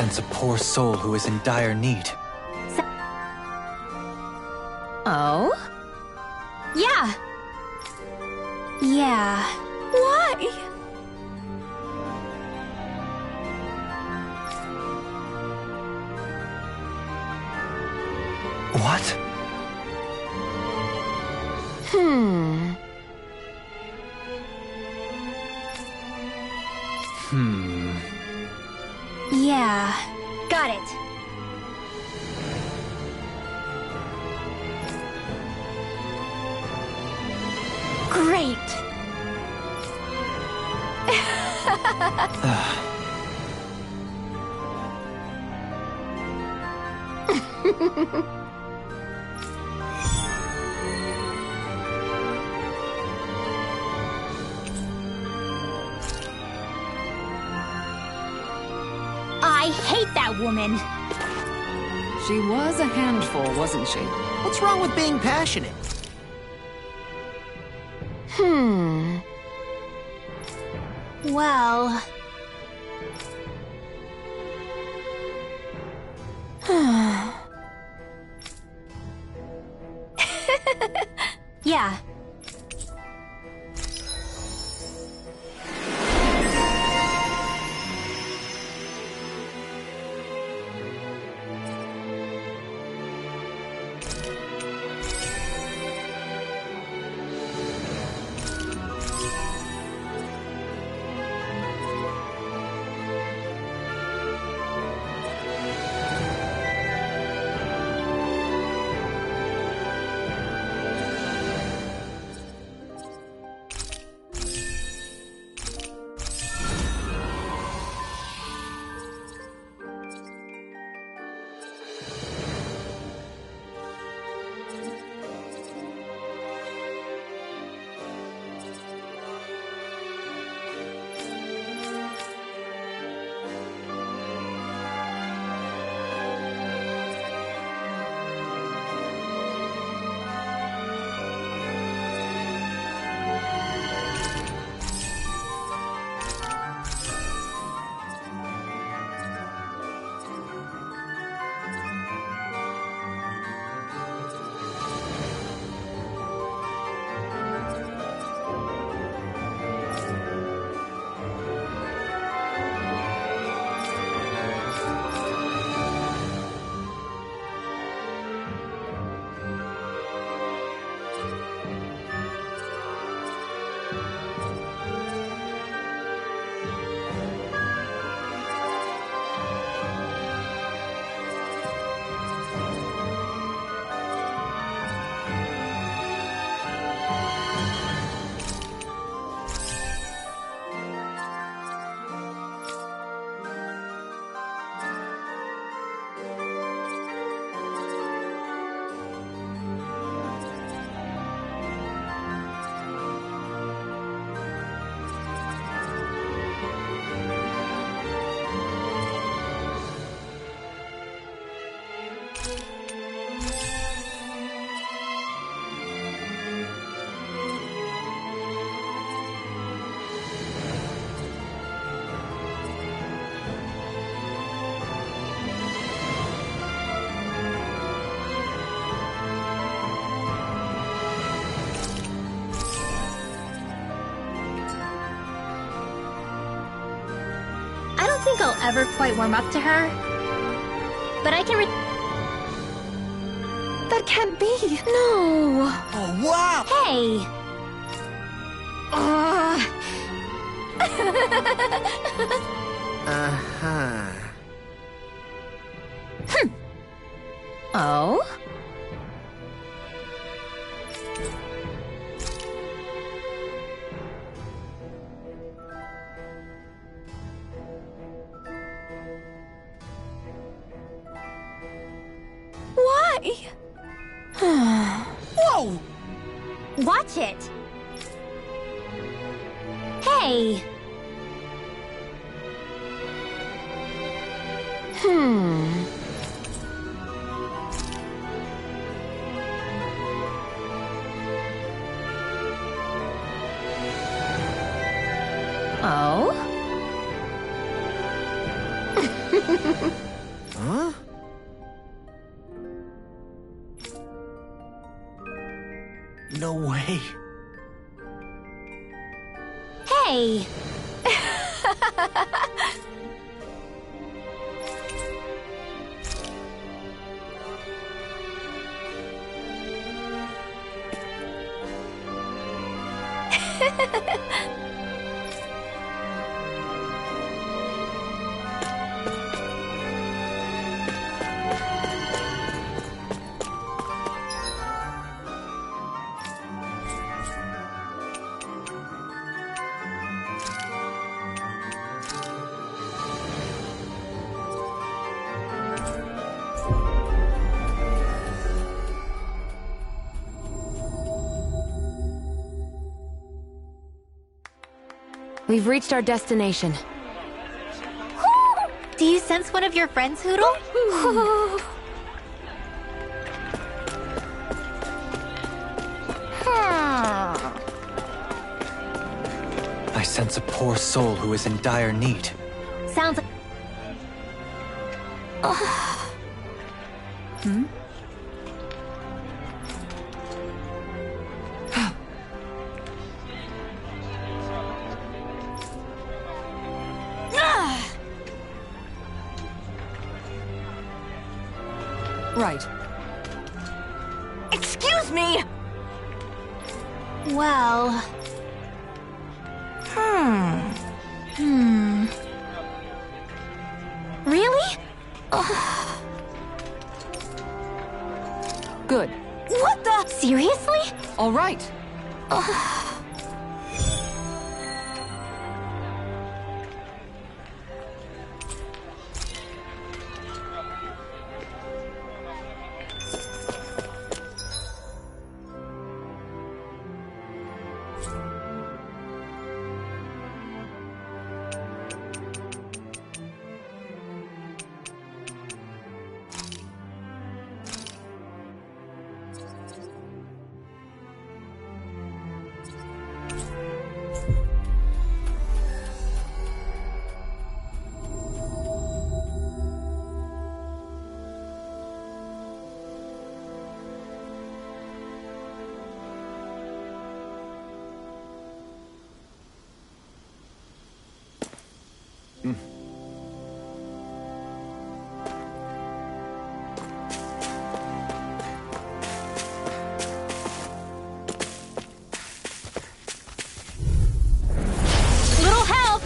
represents a poor soul who is in dire need. Oh? Yeah. Yeah. Why? What? Yeah. Got it. Great. I hate that woman. She was a handful, wasn't she? What's wrong with being passionate? Well... yeah. I don't think I'll ever quite warm up to her. But I can That can't be. No. Oh, wow! Hey. Uh-huh. Oh? Why? Whoa! Watch it. Hey. Oh? No way. Hey! We've reached our destination. Do you sense one of your friends, Hootle? I sense a poor soul who is in dire need. Sounds like... Right. Excuse me! Well... Really? Good. What the? Seriously? All right. Little help!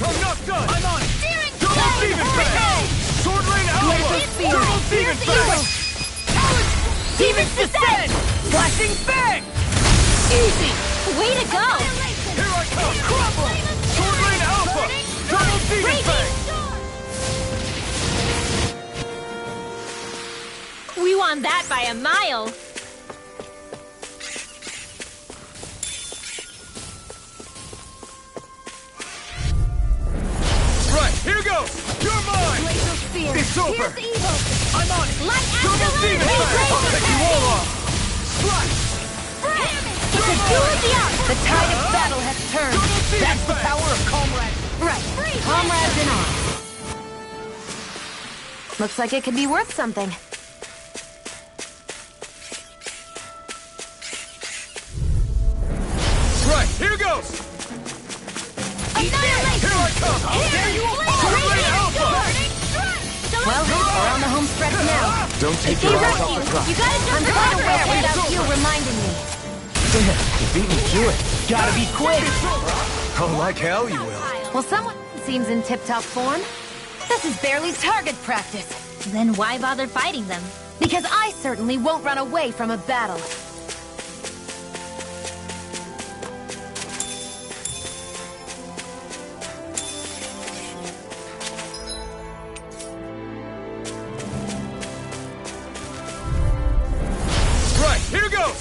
I'm not done! I'm on it! Steering Double Demon Fang! Sword Rain Alpha! Double Demon Fang! Demons descend! Flashing Fang! Easy! Way to go! Here I come! Crumble! Sword Rain Alpha! Double Demon Fang! We won that by a mile! Right, here goes! You're mine! It's over! I'm on it! Light Double Demon Fang! I'll take you all off! Slash! It's a duel of the arts! The tide of battle has turned. Double Demon That's the Fang! power of comrades. Right. Comrades in arms. Looks like it could be worth something. Right, here goes! Here I come! Sword Rain Alpha! Well, we're on the home stretch now. Don't take your eyes off the clock. You gotta I'm jump quite over aware it. without you reminding me. Damn, you beat me to it. Gotta be quick. Oh, like hell you will. Well, someone seems in tip-top form. This is barely target practice. Then why bother fighting them? Because I certainly won't run away from a battle. Right, here goes!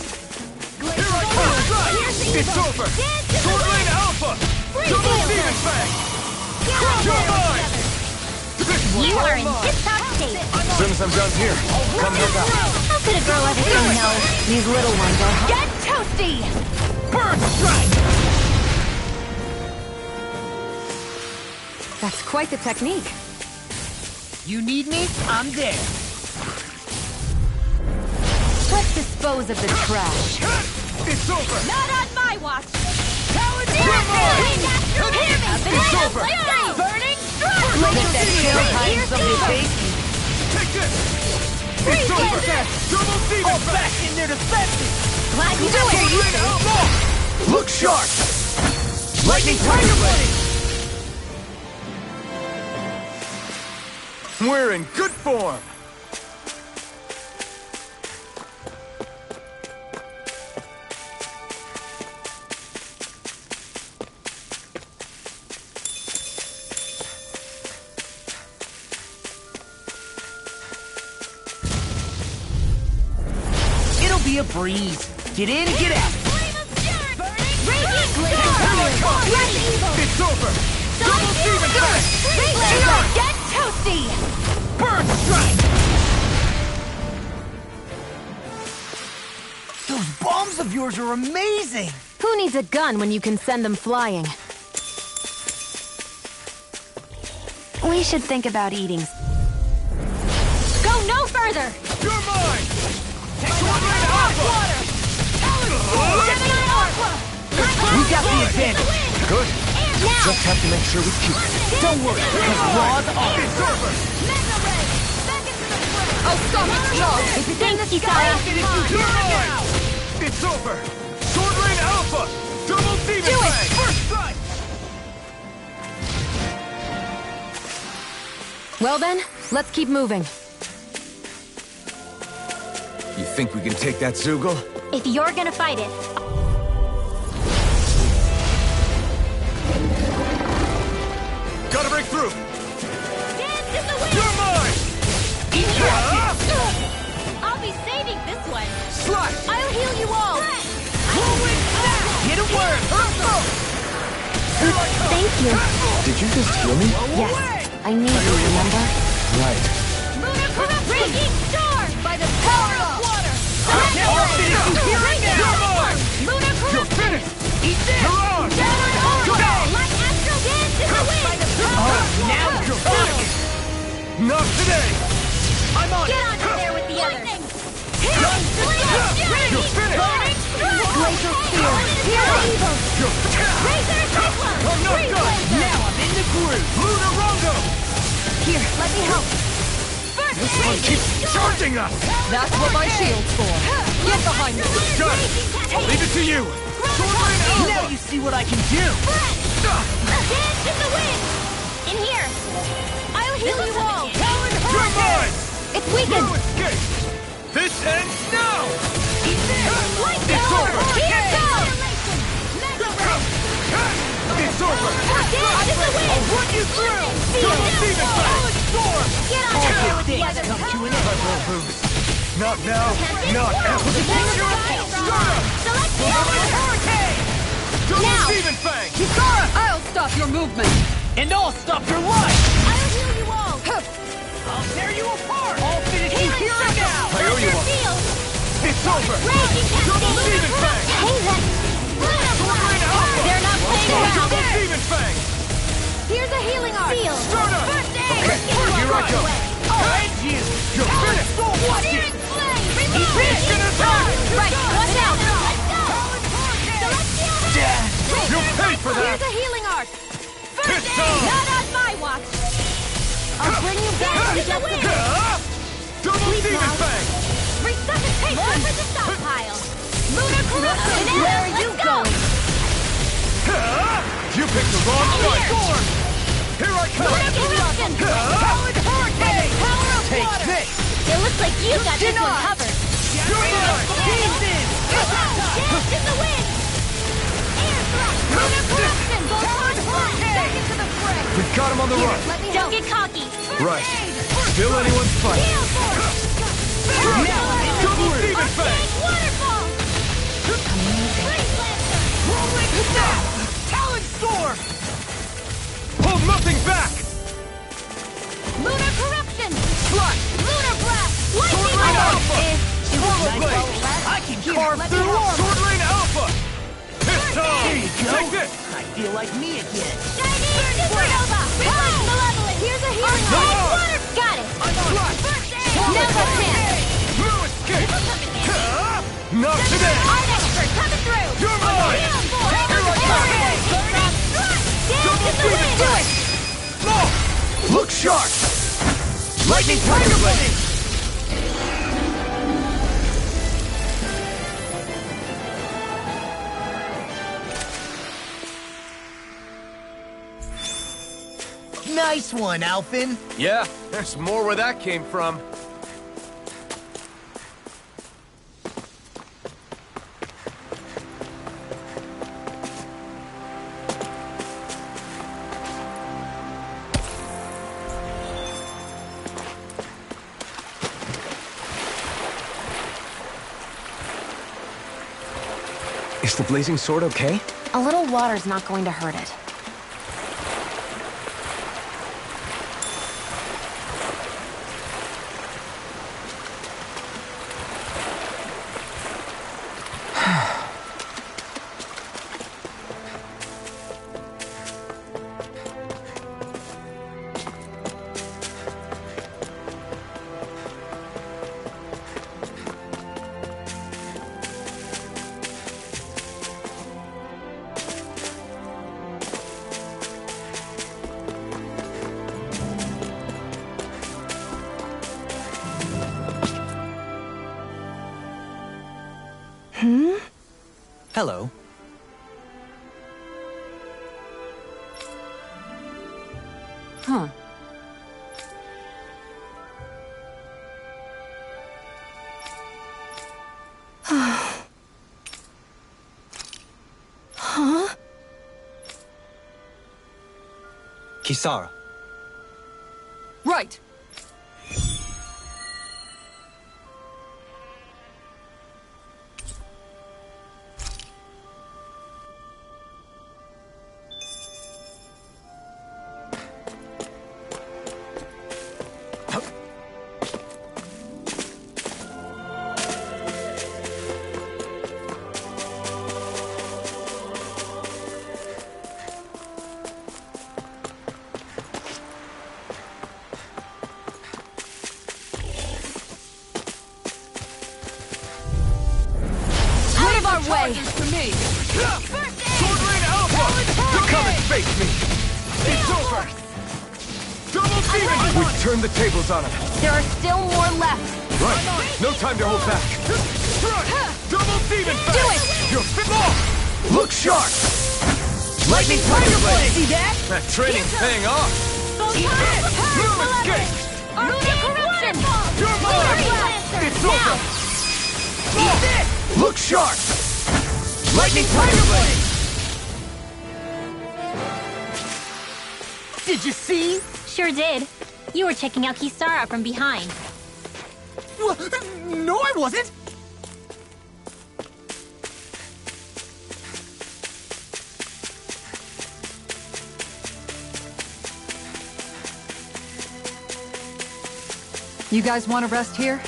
Here I come! Right, it's over! Sword Rain Alpha! Double Demon Fang! You're mine! You are in tip-top shape. As soon as I'm done here, come help out. How could a girl ever say no? These little ones are Get toasty! Burn Strike! That's quite the technique. You need me? I'm there. Let's dispose of the trash. It's over! Not on my watch! It's over! Burning Take this! It's over! Double demon back in their defenses! Glad you do it! Look sharp! Lightning Tiger ready! We're in good form! It'll be a breeze. Get in and get out. It's over! Double demon back! Get toasty! Burn strike! Those bombs of yours are amazing. Who needs a gun when you can send them flying? We should think about eating. Go no further! You're mine! Swordblade Alpha! We got the advantage. Good. Now! Just have to make sure we keep it. Don't worry, because Raw's on. It's over! Oh, so much love! Thanks, Kisara! You're mine! It's over! Swordblade Alpha! Double demon Do it! bang! First strike! Well then, let's keep moving. You think we can take that Zoogle? If you're gonna fight it, Gotta break through! dance in the wind! You're mine! I'll be saving this one. Slash! I'll heal you all. Get a word. Thank you. Did you just heal me? Yes, I need you, remember? Right. Raging storm by the power of water. You're mine! Lunar You're corruption. finished! You're on! Downward overflow. Like astral dance in the wind. Now you're fighting. Not today! I'm on Get it! on in there with the others. You're finished! Laser spear. Here evil. Razor cyclone. I'm not done! Now I'm in the groove. Lunar Rondo! Here, let me help. This one keeps charging us! That's what my shield's for. Get behind me. Got it! I'll leave it to you! Swordblade Now Alpha! you see what I can do. Dance in the wind. In here. I'll heal you all. You're mine! It's weakened. No escape! This ends now! It's over. Here goes. It's over! Dance in the wind. I'll run you through! Double demon back! Storm! Get on in there with the Things others. come to an end. I won't lose. Not now, not ever. Double Now. demon fang! Kisara, I'll stop your movement. And I'll stop your life. I'll heal you all. I'll tear you apart. I'll finish you here and now. I owe you one. It's over! Raging Double demon fang! Hey, then. Swordblade Alpha! They're not playing around. Double demon fang! Here's a healing art. Stardust! First aid. Okay, here I go. I'll end you. You're finished! Watch it. Searing flame. He's gonna die! Right, watch out. You'll pay for Here's that! a healing art. It's First aid. time. Not on my watch. I'll bring you back to the wind. Double demon fang! Resuscitation for the stockpile. Lunar corruption. Where are you going? You picked the wrong fight! Here I come! Lunar corruption. Powered hurricane! Power of Take water. this! It looks like you got this one covered. You're mine! Dance in the wind. Air thrust. Lunar corruption. Powered hurricane. Back into the fray. We got him on the run! Don't get cocky. Right. Still anyone's fight. Heal force. Double demon fang! Waterfall. Freeze lancer. Rolling snap! Talon storm! Hold nothing back! Lunar corruption. Slash! Lunar blast. Sword Lightning Lane bolt. Alpha! Sword Blade! I can carve through armor. Sword Lane Alpha! This time! There you go. Take this! I feel like me again. Shining supernova. Reverse malevolent. Here's a healing Come art. on. Water. Got it. Slash! Now the chance. No escape! dead! Art expert coming through! You're mine! Here I come! Double demon fang! No! Look sharp! Lightning Tiger Blade! Nice one, Alphen. Yeah, there's more where that came from. Is the blazing sword okay? A little water's not going to hurt it. Hello. Huh. Kisara. Right. Way. To me. Sword Rain Alpha! You come and face me! It's over! Double demon! We turned the tables on him. There are still more left. Right. No time to hold back. Double demon fang! Do it! You're fit off! Look sharp! Lightning Tiger Blade! See that? That training's paying off! No escape! Corruption! You're mine! It's over! Look sharp! Lightning Tiger Blade! Did you see? Sure did. You were checking out Kisara from behind. No, I wasn't. You guys want to rest here?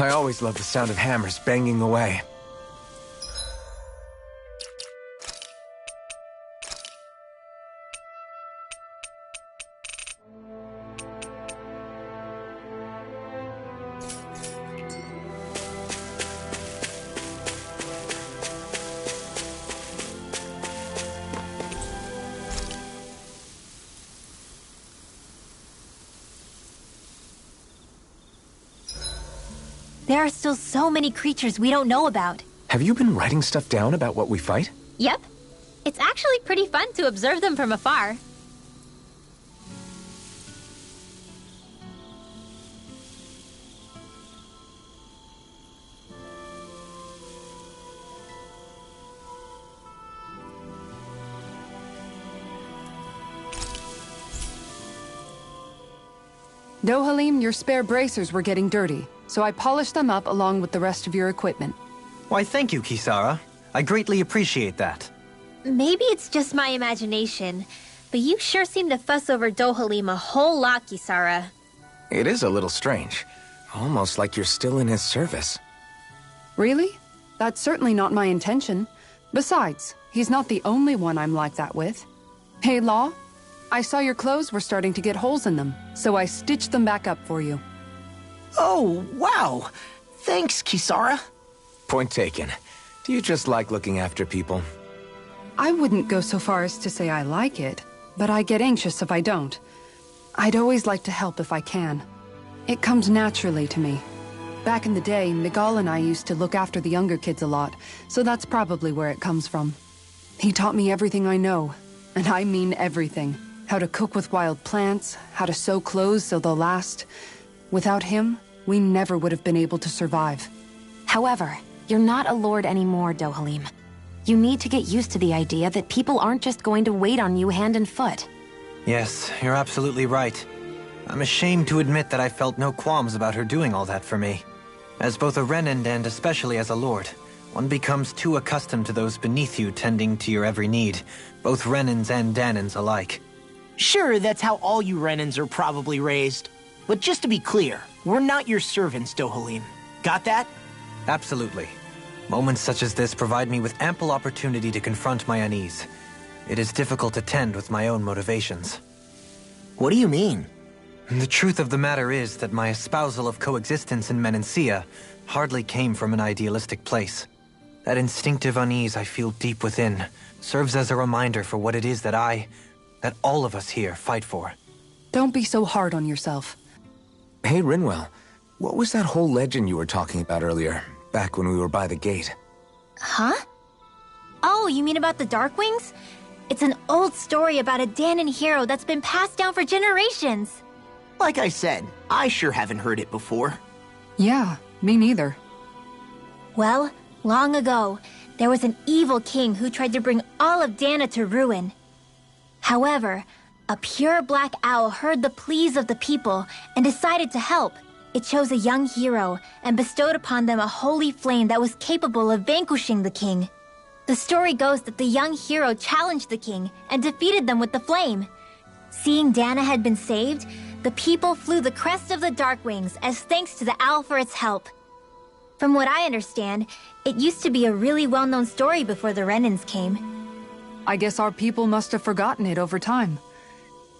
I always love the sound of hammers banging away. There are still so many creatures we don't know about. Have you been writing stuff down about what we fight? Yep. It's actually pretty fun to observe them from afar. Dohalim, your spare bracers were getting dirty, so I polished them up along with the rest of your equipment. Why, thank you, Kisara. I greatly appreciate that. Maybe it's just my imagination, but you sure seem to fuss over Dohalim a whole lot, Kisara. It is a little strange. Almost like you're still in his service. Really? That's certainly not my intention. Besides, he's not the only one I'm like that with. Hey, Law, I saw your clothes were starting to get holes in them, so I stitched them back up for you. Oh, wow. Thanks, Kisara. Point taken. Do you just like looking after people? I wouldn't go so far as to say I like it, but I get anxious if I don't. I'd always like to help if I can. It comes naturally to me. Back in the day, Miguel and I used to look after the younger kids a lot, so that's probably where it comes from. He taught me everything I know, and I mean everything. How to cook with wild plants, how to sew clothes so they'll last. Without him, we never would have been able to survive. However, you're not a lord anymore, Dohalim. You need to get used to the idea that people aren't just going to wait on you hand and foot. Yes, you're absolutely right. I'm ashamed to admit that I felt no qualms about her doing all that for me. As both a Renan and especially as a lord, one becomes too accustomed to those beneath you tending to your every need, both Renans and Danans alike. Sure, that's how all you Renans are probably raised. But just to be clear, we're not your servants, Dohalim. Got that? Absolutely. Moments such as this provide me with ample opportunity to confront my unease. It is difficult to tend with my own motivations. What do you mean? The truth of the matter is that my espousal of coexistence in Menancia hardly came from an idealistic place. That instinctive unease I feel deep within serves as a reminder for what it is that all of us here fight for. Don't be so hard on yourself. Hey, Rinwell. What was that whole legend you were talking about earlier, back when we were by the gate? Huh? Oh, you mean about the Darkwings? It's an old story about a Danan hero that's been passed down for generations. Like I said, I sure haven't heard it before. Yeah, me neither. Well, long ago, there was an evil king who tried to bring all of Dana to ruin. However, a pure black owl heard the pleas of the people and decided to help. It chose a young hero and bestowed upon them a holy flame that was capable of vanquishing the king. The story goes that the young hero challenged the king and defeated them with the flame. Seeing Dana had been saved, the people flew the crest of the Darkwings as thanks to the owl for its help. From what I understand, it used to be a really well-known story before the Renans came. I guess our people must have forgotten it over time.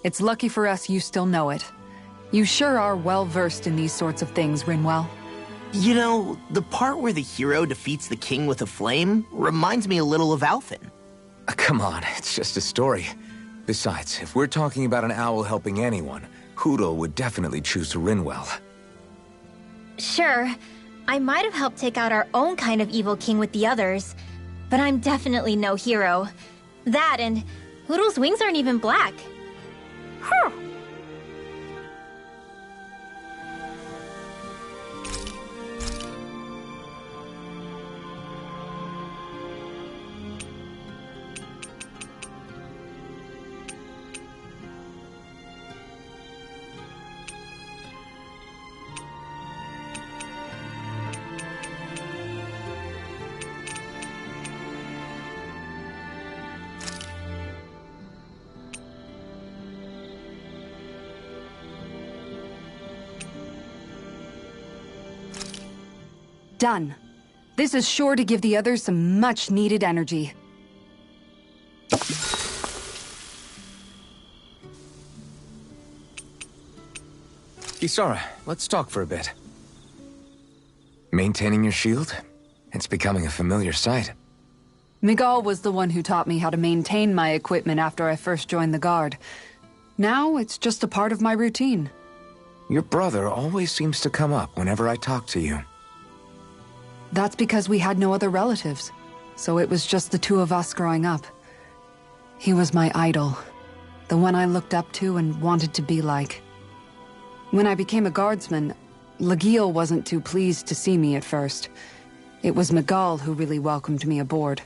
It's lucky for us you still know it. You sure are well-versed in these sorts of things, Rinwell. You know, the part where the hero defeats the king with a flame reminds me a little of Alphen. Come on, it's just a story. Besides, if we're talking about an owl helping anyone, Hootle would definitely choose Rinwell. Sure, I might have helped take out our own kind of evil king with the others, but I'm definitely no hero. That and Hootle's wings aren't even black. Whew. Done. This is sure to give the others some much-needed energy. Kisara, let's talk for a bit. Maintaining your shield? It's becoming a familiar sight. Miguel was the one who taught me how to maintain my equipment after I first joined the Guard. Now, it's just a part of my routine. Your brother always seems to come up whenever I talk to you. That's because we had no other relatives, so it was just the two of us growing up. He was my idol, the one I looked up to and wanted to be like. When I became a guardsman, Lagiel wasn't too pleased to see me at first. It was Miguel who really welcomed me aboard.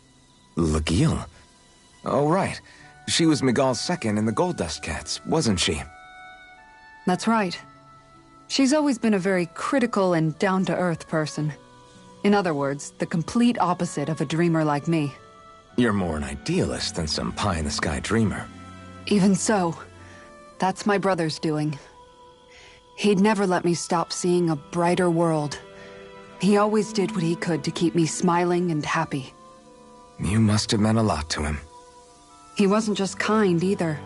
Lagiel? Oh, right. She was Miguel's second in the Gold Dust Cats, wasn't she? That's right. She's always been a very critical and down-to-earth person. In other words, the complete opposite of a dreamer like me. You're more an idealist than some pie-in-the-sky dreamer. Even so, that's my brother's doing. He'd never let me stop seeing a brighter world. He always did what he could to keep me smiling and happy. You must have meant a lot to him. He wasn't just kind, either.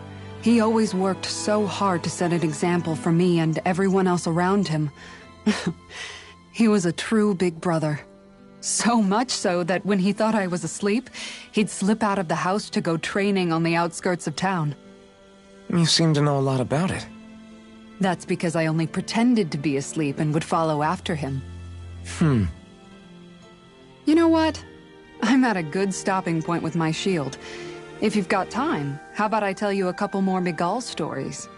He always worked so hard to set an example for me and everyone else around him. He was a true big brother. So much so that when he thought I was asleep, he'd slip out of the house to go training on the outskirts of town. You seem to know a lot about it. That's because I only pretended to be asleep and would follow after him. You know what? I'm at a good stopping point with my shield. If you've got time, how about I tell you a couple more Miguel stories?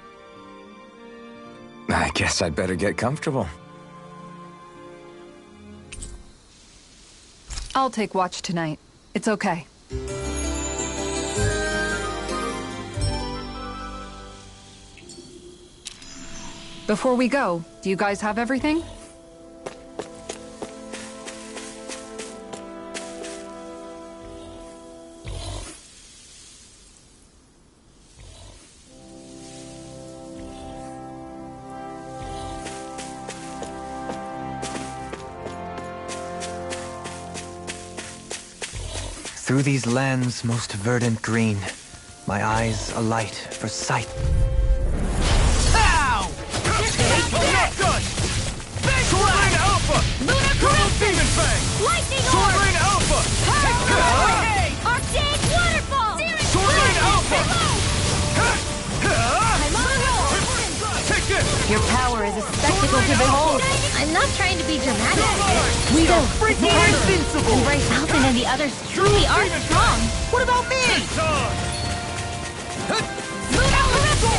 I guess I'd better get comfortable. I'll take watch tonight. It's okay. Before we go, do you guys have everything? Through these lands most verdant green, my eyes alight for sight. Pow! Not done! Sword Rain Alpha! Turbo Demon Fang! Lightning Sword Orb! Rain Alpha! Arctic Waterfall! Sword Rain Alpha! I'm on a roll! Take this! Your power is a spectacle to behold. I'm not trying to be dramatic. We are freaking invincible! Bryce Alton and the others truly are strong. What about me?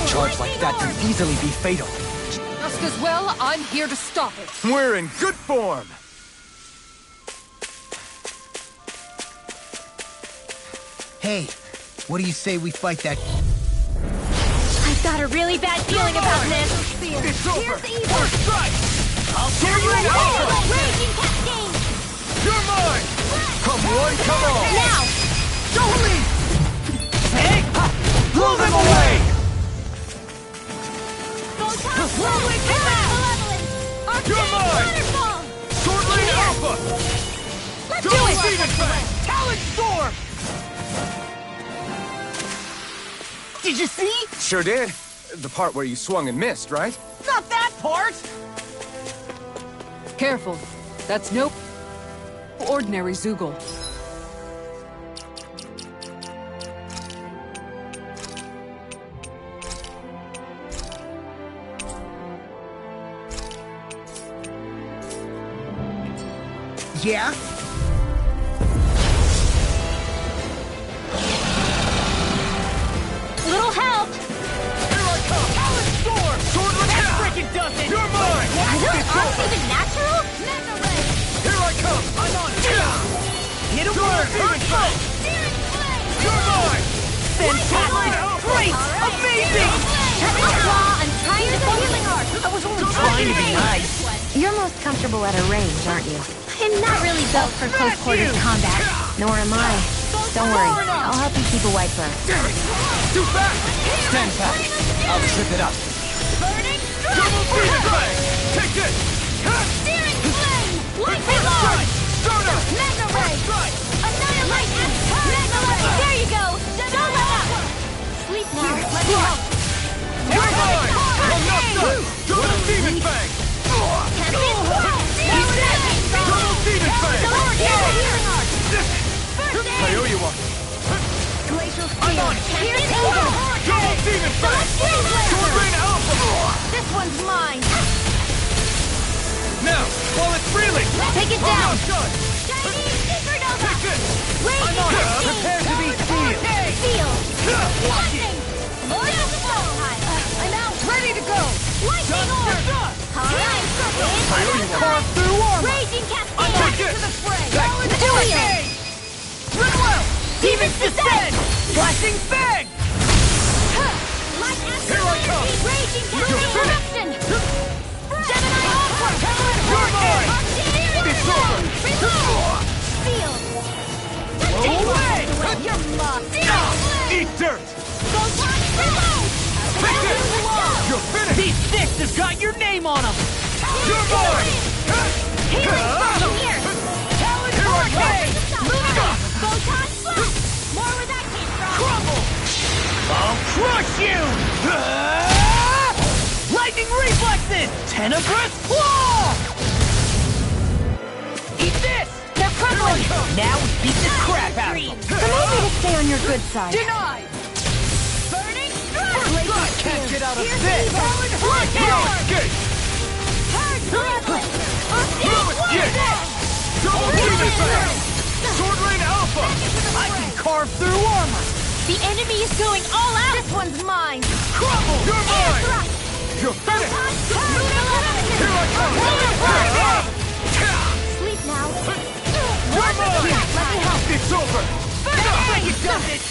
Charge like that can easily be fatal. Just as well, I'm here to stop it. We're in good form! Hey, what do you say we fight that? I've got a really bad feeling about this. It's over! Here's the evil. First strike! I'll tear you apart! Raging Cascade! You're mine! Come one, come all! Now! Jolie! Hey! Blow them away! Go top! Whirlwind Malevolence! Arctic You're mine! Waterfall! Sword Rain Alpha! Let's Turbo do it! Demon Fang! Talon Storm! Did you see? Sure did. The part where you swung and missed, right? Not that part! Careful. That's no ordinary Zoogle. Yeah? Little help! Here I come! Talon Storm! Sword Rain That Alpha! frickin' does it! You're mine! Are those It's arms over! even natural? Mega Ray! Here I come! I'm on it! Hit him Sword with Rain a Alpha! Searing Flame! You're mine! fantastic! Great! Amazing! Claw, I'm trying to Healing Arc! I was only trying to be nice. You're most comfortable at a range, aren't you? I'm not really built for close quarters combat. Nor am I. Don't worry, I'll help you keep a white bird. Too fast! Stand back. I'll trip it up. Burning Double Strike! Demon Fang! Take this! Searing Flame! Lightning Orb! it down! Shot! Chinese supernova! Take this! Raging on it! cascade! Prepare to be sealed! Seal! Watch it! Lightning! Lord of the Time! I'm out! Ready to go! Lightning orb! Healing circle! Carve through armor! Raging cascade! Take Back this! into the fray! Back to the Julian! Run well! Demons descend! Flashing fang! Light Here I come! Raging You're cascade! finished! Eruption! Gemini Ultra! You're mine! It's over! Reload! Seal! Away! You're lost! Eat dirt! Photon reload! Take this! You're finished! These sticks have got your name on them! You're mine! Healing circle here! Talon Hurricane! Photon splash! More where that came from! Crumble! I'll crush you! Lightning reflexes! Tenebrous claw! Eat this! They're crumbling! Now we beat the crap out of them! Remind me to stay on your good side. Denied! Burning strike! Can't get out of Here's this! evil! No escape! Hard grappling! Yes! Double demon fang! Sword Rain Alpha! I can carve through armor! The enemy is going all out! This one's mine! Crumble! You're mine! Thrust! You're finished! Here I Eruption! come! Sleep now! You're mine! Let me help! It's over! Bang! It does it!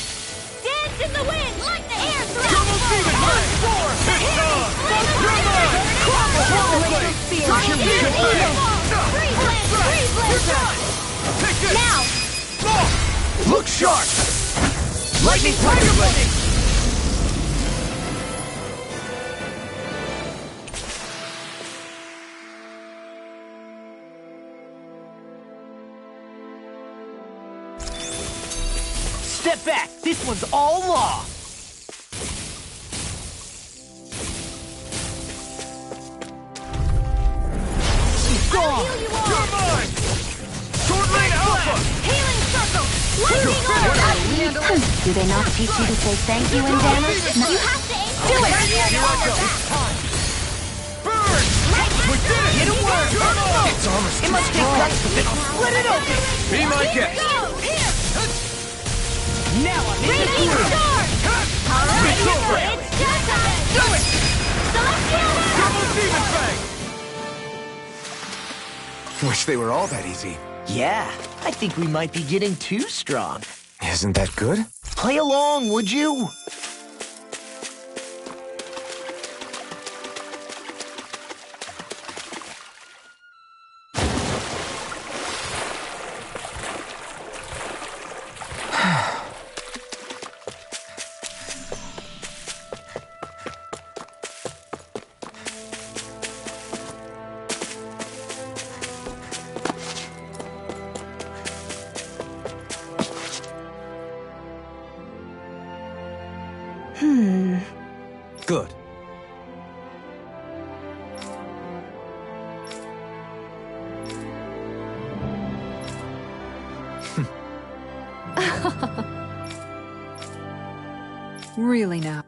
Dance in the wind! Lightning! Air thrust! Double demon fang! It's on! You're mine! Crumble! Rollerblade! Freeze Lance! Freeze Lance! Take this! Now! Look sharp! Lightning Tiger Blade! Step back! This one's all law! She's gone! Heal you all! You're mine! Sword Rain Alpha! Healing circle! Lightning orb! Do they not teach you to say thank you in damage? You have to aim! Do it! Here I go! Burn! We did it! Get a word! You're mine! It's almost It must take guts to split it open! Be my guest! Go! Here! Now I'm in the Raging groove! storm! Alright, It's over! it's time! Do it! Celestial Wave! Double Demon Fang! Wish they were all that easy. Yeah, I think we might be getting too strong. Isn't that good? Play along, would you? Good. Really now.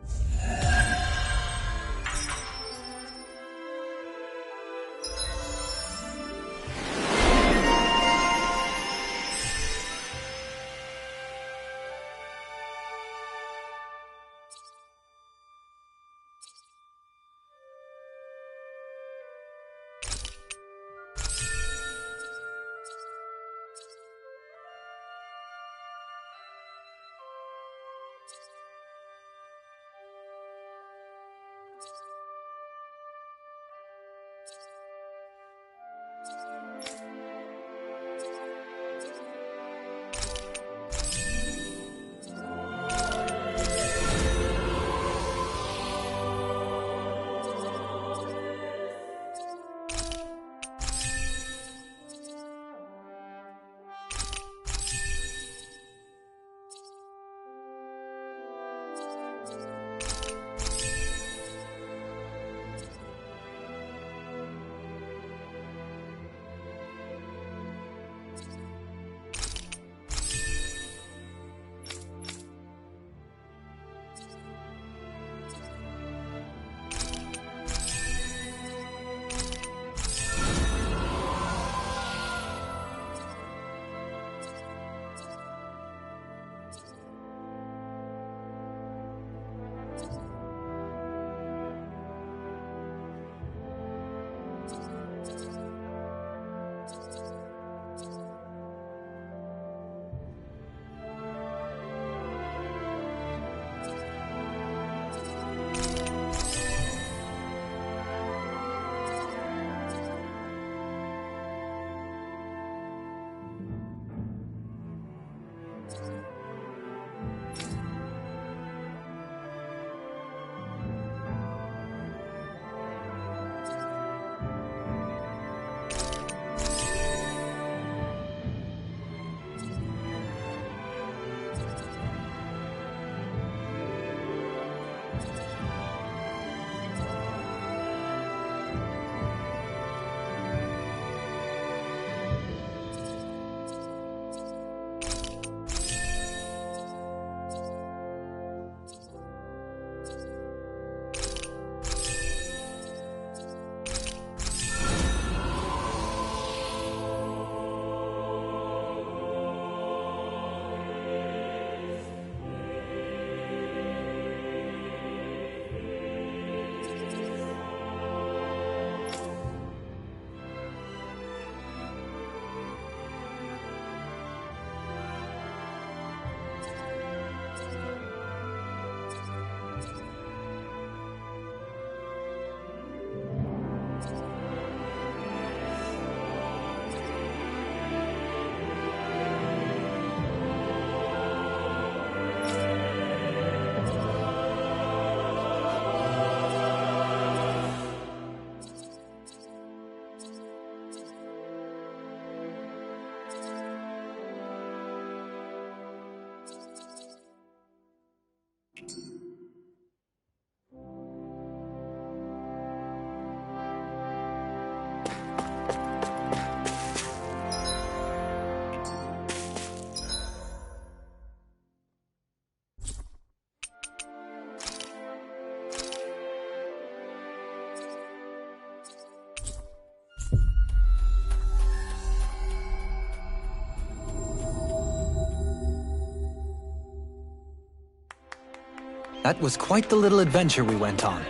That was quite the little adventure we went on.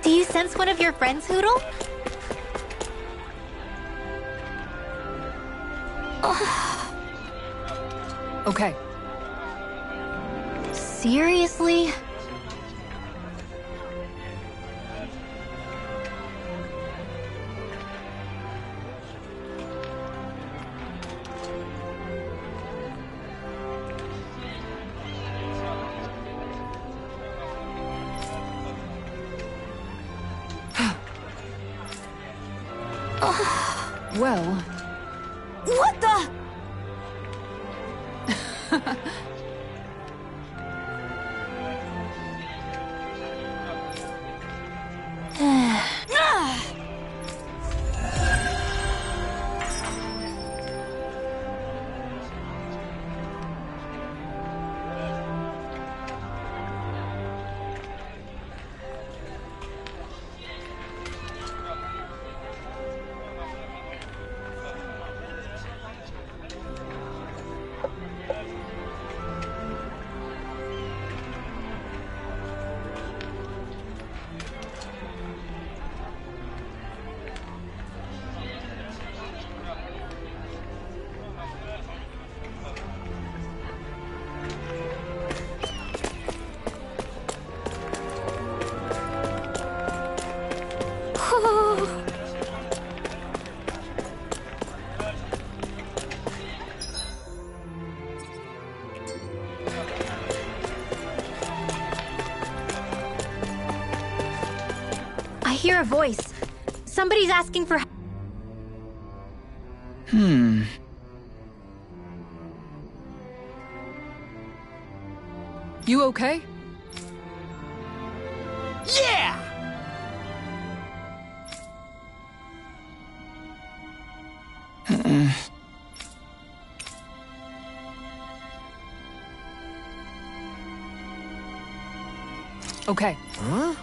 Do you sense one of your friends, Hootle? Okay. Seriously? Well... What the? I hear a voice. Somebody's asking for... You okay? Yeah! Okay. Huh?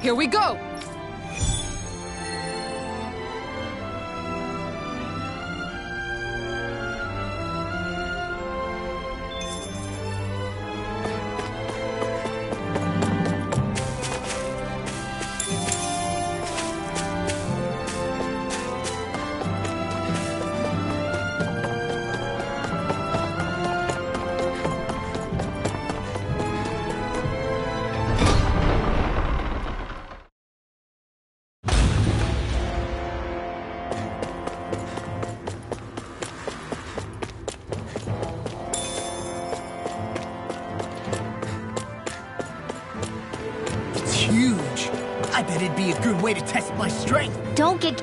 Here we go! Huge. I bet it'd be a good way to test my strength. Don't get...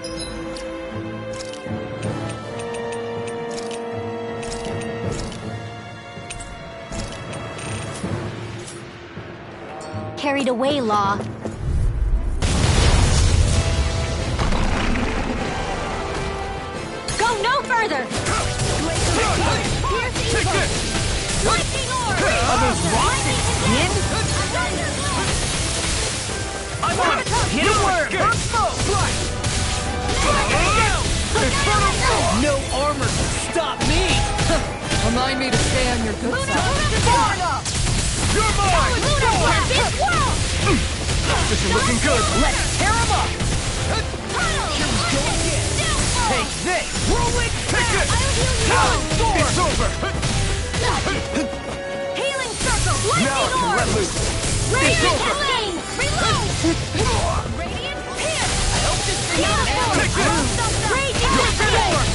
carried away, Law. Go no further! Take this! Are those rocks in wind? I'm on it! Hit a word! Burn smoke! No armor can stop me! Remind me to stay on your good side. You're mine! This is looking good! Let's tear him up! Here we go again! Take this! Whirlwind Take this! Talon Sword! It's over! Healing circle! Now I Lightning can let orb! loose! Radiant flame! Reload! Radiant pierce! I hope this Take this! Raging storm!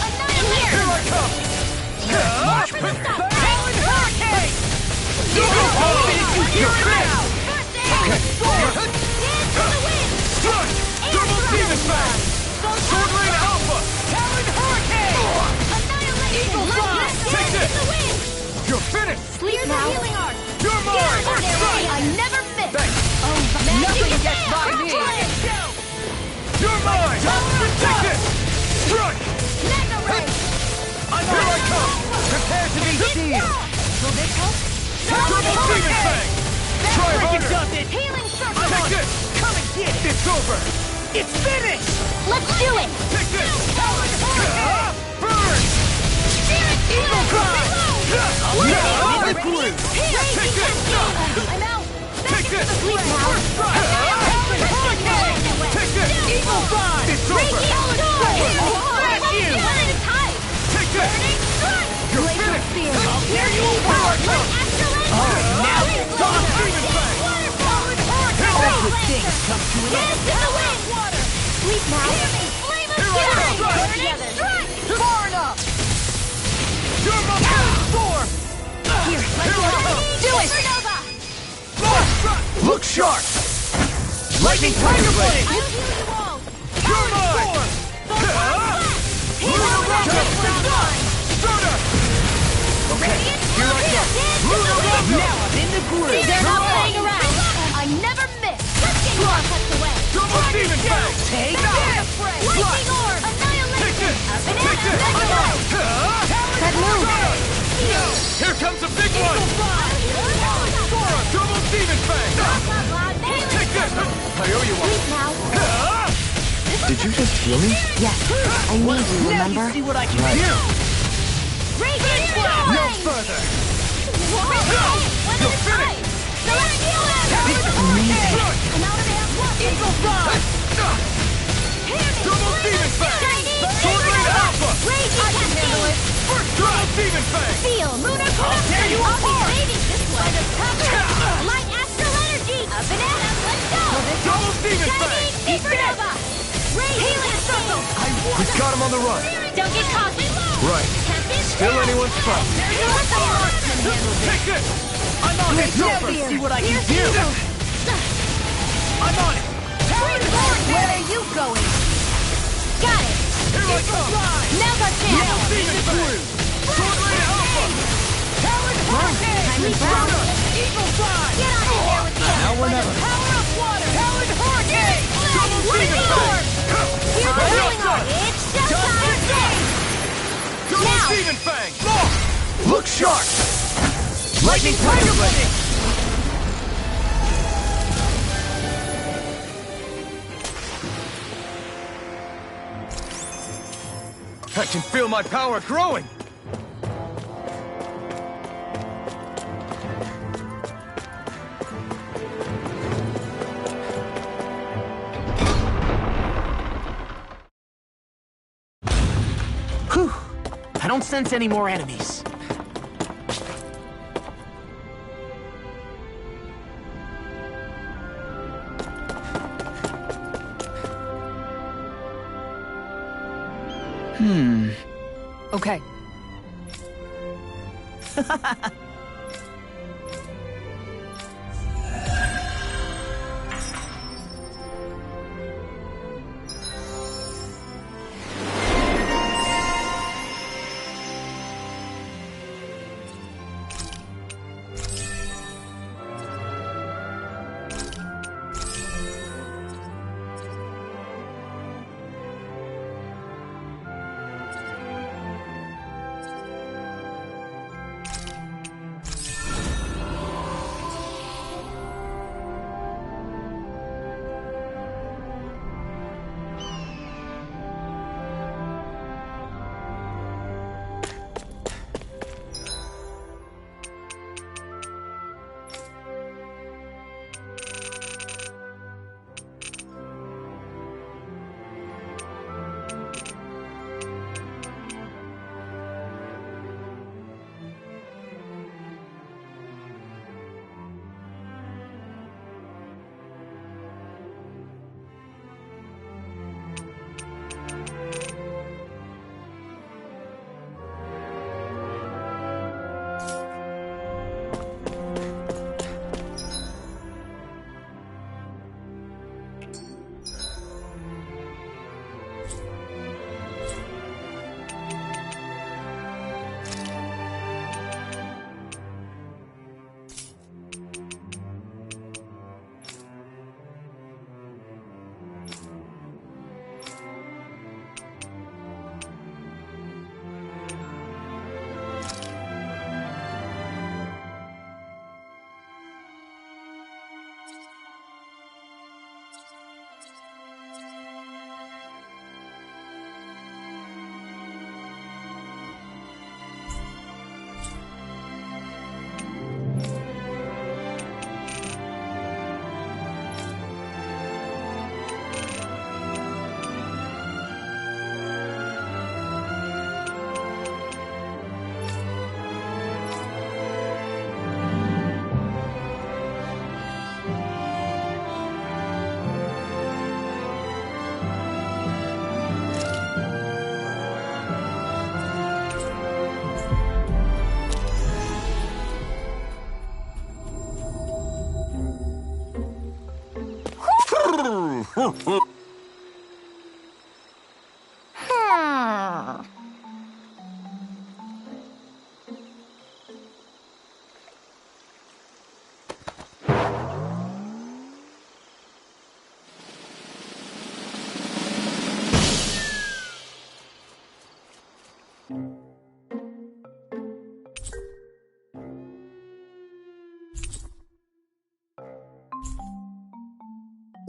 Annihilate! Here I come! Talon Hurricane! You're finished! First aid! Sword! Dance to the wind! Strike! Double Demon Fang! Sword Lane Alpha! Talon Hurricane! Annihilation! Eagle Fly! Dance Take to this! the wind! You're finished! Here's the healing art! You're mine! First Strike! I never miss! Thanks! Nothing gets by me! You're mine! Take this! Strike! Mega Ray! Here I come! Prepare to be sealed! Will this help? Double Demon Fang! Try Freaking harder! does it! Healing circle! Take this! Come and get it! It's over! It's finished! Let's do it! Take this! Talon Hurricane! Burn! Spirit Eagle Drive! Take this! I'm out! Take this! Sleep now! Take this! Eagle Drive! It's over! Smash you! One at a time! Take this! You're finished! I'll tear you apart! Now, Dawn Demon Fang! All good things come to an end. Sleep now! Flame of Far enough! You're my best storm! Here, let's do it! Look sharp! Lightning Tiger Blade! I'll heal you all! You're mine! Lunar Rocket! Soda! Okay, Here I come! Lunar Rocket! Now I'm in the groove. They're not playing around! I never miss! Let's get you all tucked away! Double Demon Fang! Take This! that! Lightning Orb! Annihilation! Take this! A Take banana! this! Mega That move! Here comes a big one! Sora! Double Demon Fang! Take this! I owe you one! Sleep now. Did you just heal me? Yes, I need you, Now remember? you see what I can do. Radiant No Flash! further! One at a time! Celestial Arrow! I'm out of air. Eagle Drive! Double Demon Fang! Sword Raid Alpha! Raging Cascade! Double Demon Fang! Steel! Lunar Crush! tear you I'll be apart! saving this one! Light Astral Energy! A banana! Let's go! Double Demon Fang! Shining Supernova! Healing Circle! He's got him on the run. Don't get cocky! Right. Still anyone's fun. Take this! I'm on it. See what I can do. I'm on it. Where are you going? Got it! Here I come! Now's our chance! Demon Fang! Sword Raid Alpha! Time to bounce! Eagle Drive! Get out of here with the Now or never. Power of water! Powered Hurricane! Demon Fang! Here's the healing orb! It's just time! Double Now. Demon Fang! Look sharp! Lightning Tiger Blade! I can feel my power growing! Whew. I don't sense any more enemies. Okay.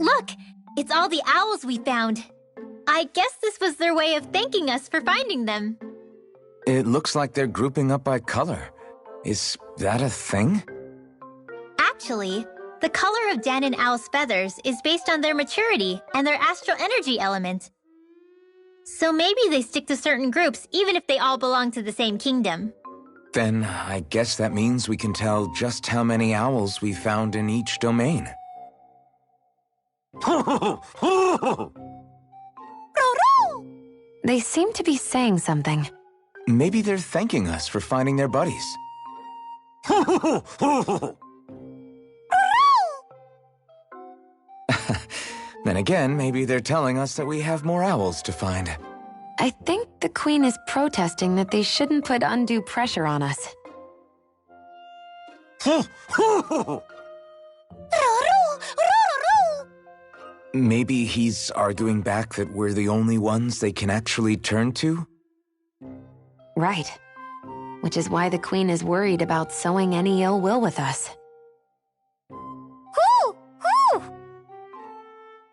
Look! It's all the owls we found. I guess this was their way of thanking us for finding them. It looks like they're grouping up by color. Is that a thing? Actually, the color of Dan and Owl's feathers is based on their maturity and their astral energy element. So maybe they stick to certain groups even if they all belong to the same kingdom. Then I guess that means we can tell just how many owls we found in each domain. They seem to be saying something. Maybe they're thanking us for finding their buddies. Then again, maybe they're telling us that we have more owls to find. I think the Queen is protesting that they shouldn't put undue pressure on us. Maybe he's arguing back that we're the only ones they can actually turn to? Right. Which is why the Queen is worried about sowing any ill will with us.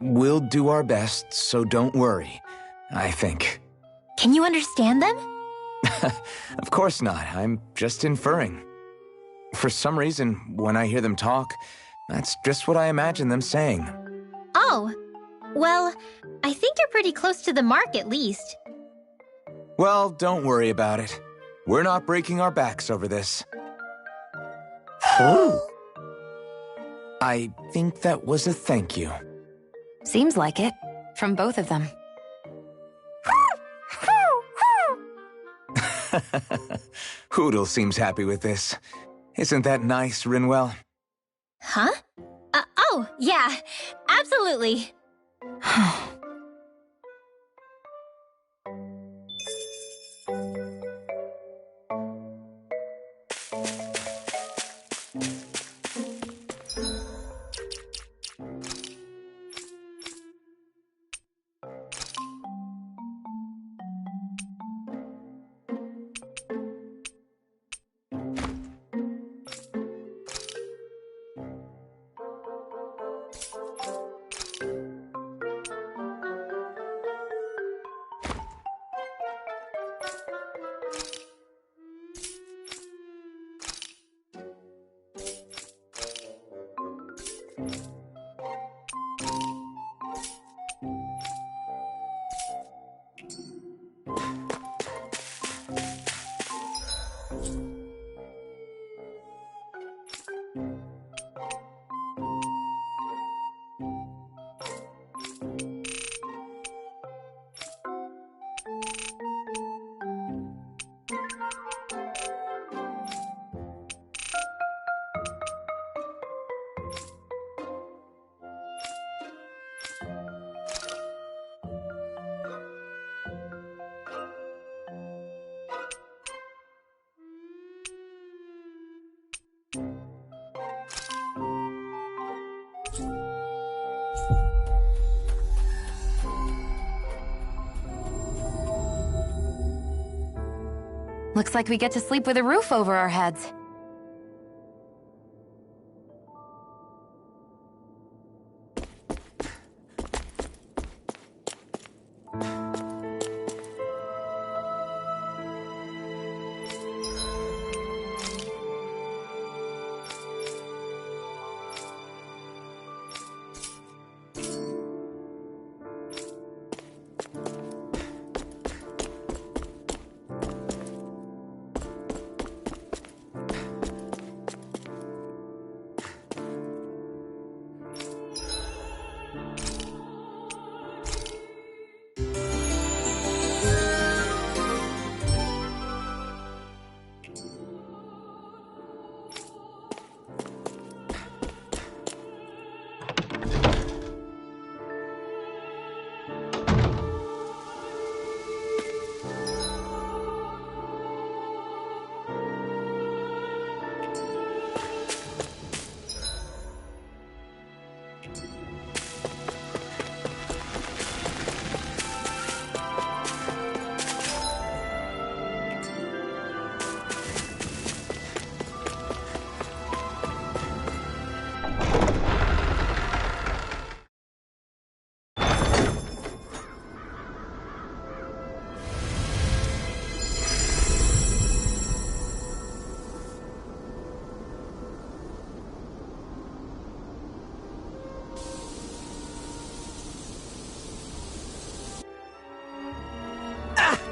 We'll do our best, so don't worry, I think. Can you understand them? Of course not. I'm just inferring. For some reason, when I hear them talk, that's just what I imagine them saying. Oh. Well, I think you're pretty close to the mark at least. Well, don't worry about it. We're not breaking our backs over this. I think that was a thank you. Seems like it. From both of them. Hootle seems happy with this. Isn't that nice, Rinwell? Huh? Oh, yeah. Absolutely. Looks like we get to sleep with a roof over our heads.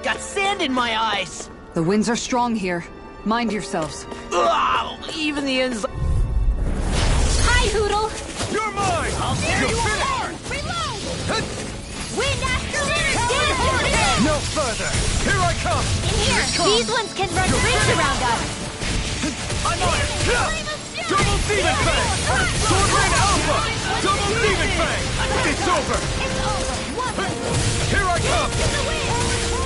Got sand in my eyes! The winds are strong here. Mind yourselves. Ugh, even the inside. Hi, Hootle! You're mine! I'll tear You're you finished! apart! Reload! Wind Astrolator! No further! Here I come! In here, these ones can run rings around us. I'm on it! Double Demon Fang! Sword Rain Alpha! Double Demon Fang! It's over! Here I come!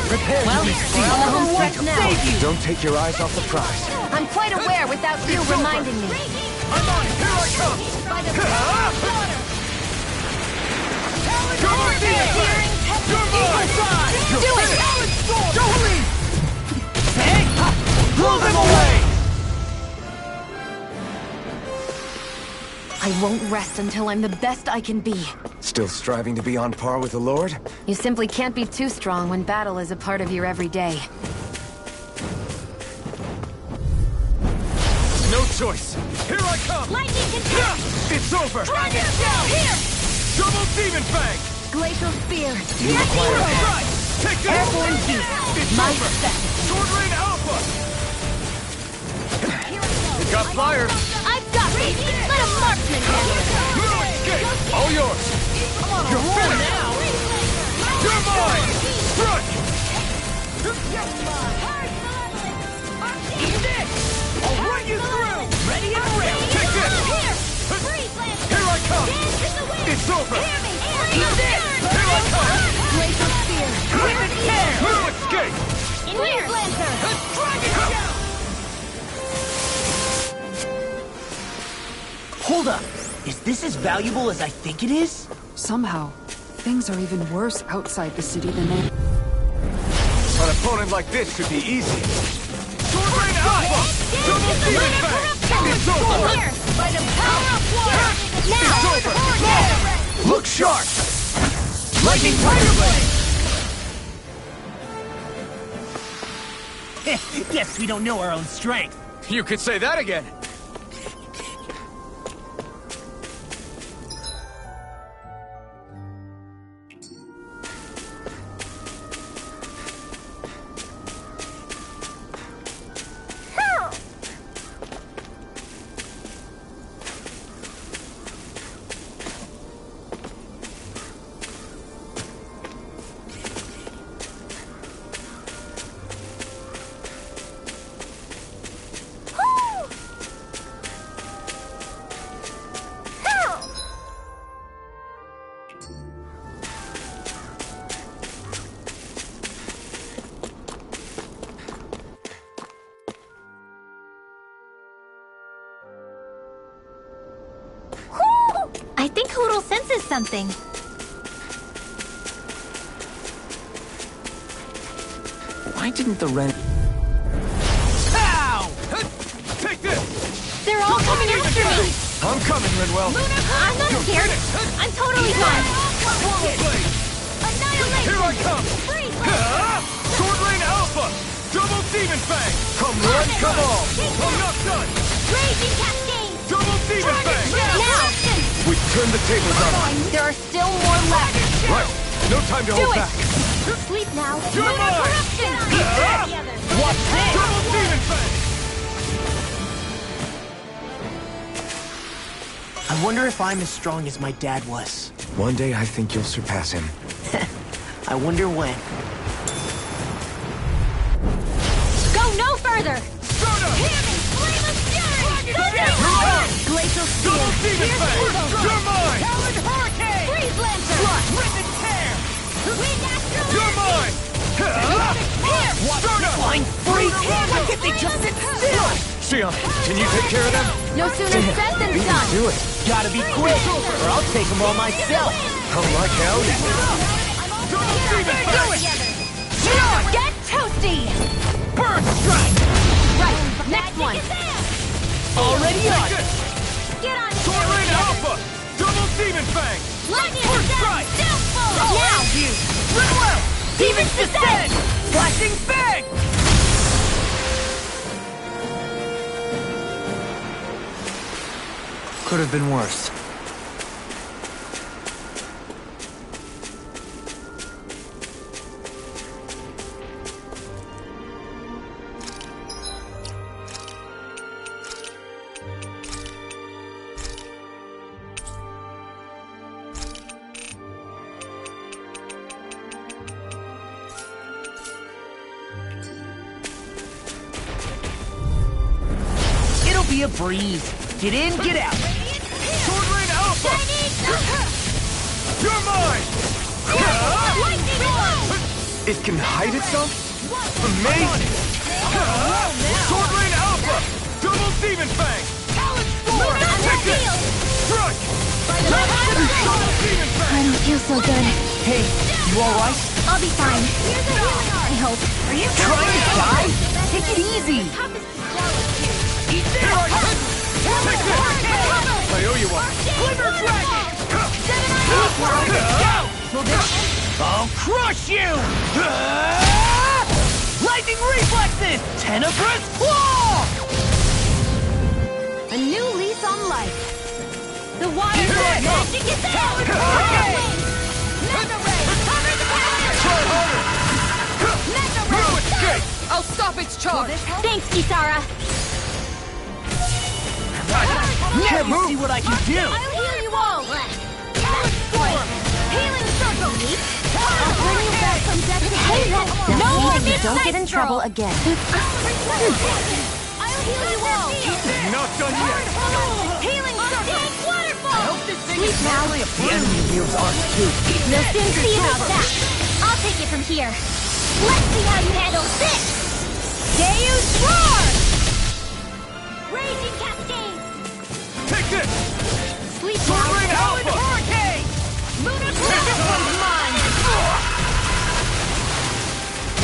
Prepare to be On the home stretch now. Don't take your eyes off the prize. I'm quite aware without you reminding me. I'm on it! Here I come! Double Demon Fang! You're mine! Do it! Dohalim! Blow them away! I won't rest until I'm the best I can be. Still striving to be on par with the Lord? You simply can't be too strong when battle is a part of your everyday. No choice! Here I come! Lightning control! It's over! Dragon Shell! Here! Double Demon Fang! Glacial Spear. Right! Take this! Airborne Beast. It's My over! specialty. Sword Rain Alpha! It got fired! I've got this! Let a marksman handle it! No escape! All yours! You're finished! You're mine! Strike! Eat this! I'll run you through! Ready and ready! Take this! Here! Freeze Lancer! Here I come! Dance in the wind! It's over! Hear me! Eat this! Here I come! Glacial Spear. Grip it here! No escape! In here! Lancer! Dragon Shell! Hold up. Is this as valuable as I think it is? Somehow, things are even worse outside the city than they... An opponent like this should be easy. Sword Rain Alpha! Double Demon Fang! It's over! Here! By the power of water! It's Now! over! Look sharp! Lightning Tiger Blade! Guess we don't know our own strength. You could say that again. I think Hootle senses something. Why didn't the Ren... Ow! Take this! They're all coming after me! I'm coming, Rinwell. I'm not scared! I'm totally fine! Swallow Blade! Annihilation! Here I come! Sword Rain Alpha! Double Demon Fang! Come one, come all! I'm not done! Raging Cascade! Double Demon Fang! Now! We've turned the tables on them. There are still more left! Right! No time to hold it. back! Sleep now! You're Lunar mine! corruption! What's this? Double Demon Fang! I wonder if I'm as strong as my dad was. One day I think you'll surpass him. I wonder when. Go no further! Soda! Flame of Fury! You're on! Glacial Double Spear! Demon Fang! You're mine! Talon Hurricane! Freeze Lancer! Rip and tear! Wind Astrolator! You're mine! Here! Soda! Flying freak! Why can't they just sit still? Xion, can you take care of them? No sooner said than Beat me done! to it. Gotta be quick, or I'll take them all myself. Come like hell. Double Demon Fang! Get toasty! Burn strike! Right, next one! Already on it. Get on Sword Rain Alpha! Double Demon Fang! Lightning First descent! strike! Now! Rinwell! Demons descend! Flashing Fang! Could have been worse. be a breeze. Get in, get out. Sword Rain Alpha! You're mine! Lightning Orb! It can hide itself? Amazing! Sword Rain Alpha! Double Demon Fang! Take this! Strike! Double Demon I Fang! don't feel so good. Hey, you alright? I'll be fine. I hope. Are you trying to die? Take it easy. Here I come! Take this! I owe you one! Glimmer Dragon! I'll crush you! Lightning reflexes! Tenebrous claw! A new lease on life. The water Here I go! magic is out! Mega Ray! Cover the Try power! harder! Mega No Ray! escape! I'll stop its charge! Thanks, Kisara. Let me see what I can do! I'll heal you all! Talent Storm! Healing Circle! I'll bring you back from death to Hey, life! now No see more that you Don't get in midnight trouble stroll. again. I'll heal you all! Not done yet! Healing Circle! Waterfall! Sleep now. The enemy heals us too. We'll soon see about that. I'll take it from here. Let's see how you handle this. Deus Roar! Raging Cascade! Take this! Sleep Sword now! Rain Alpha! Hurricane! Lunar This one's mine!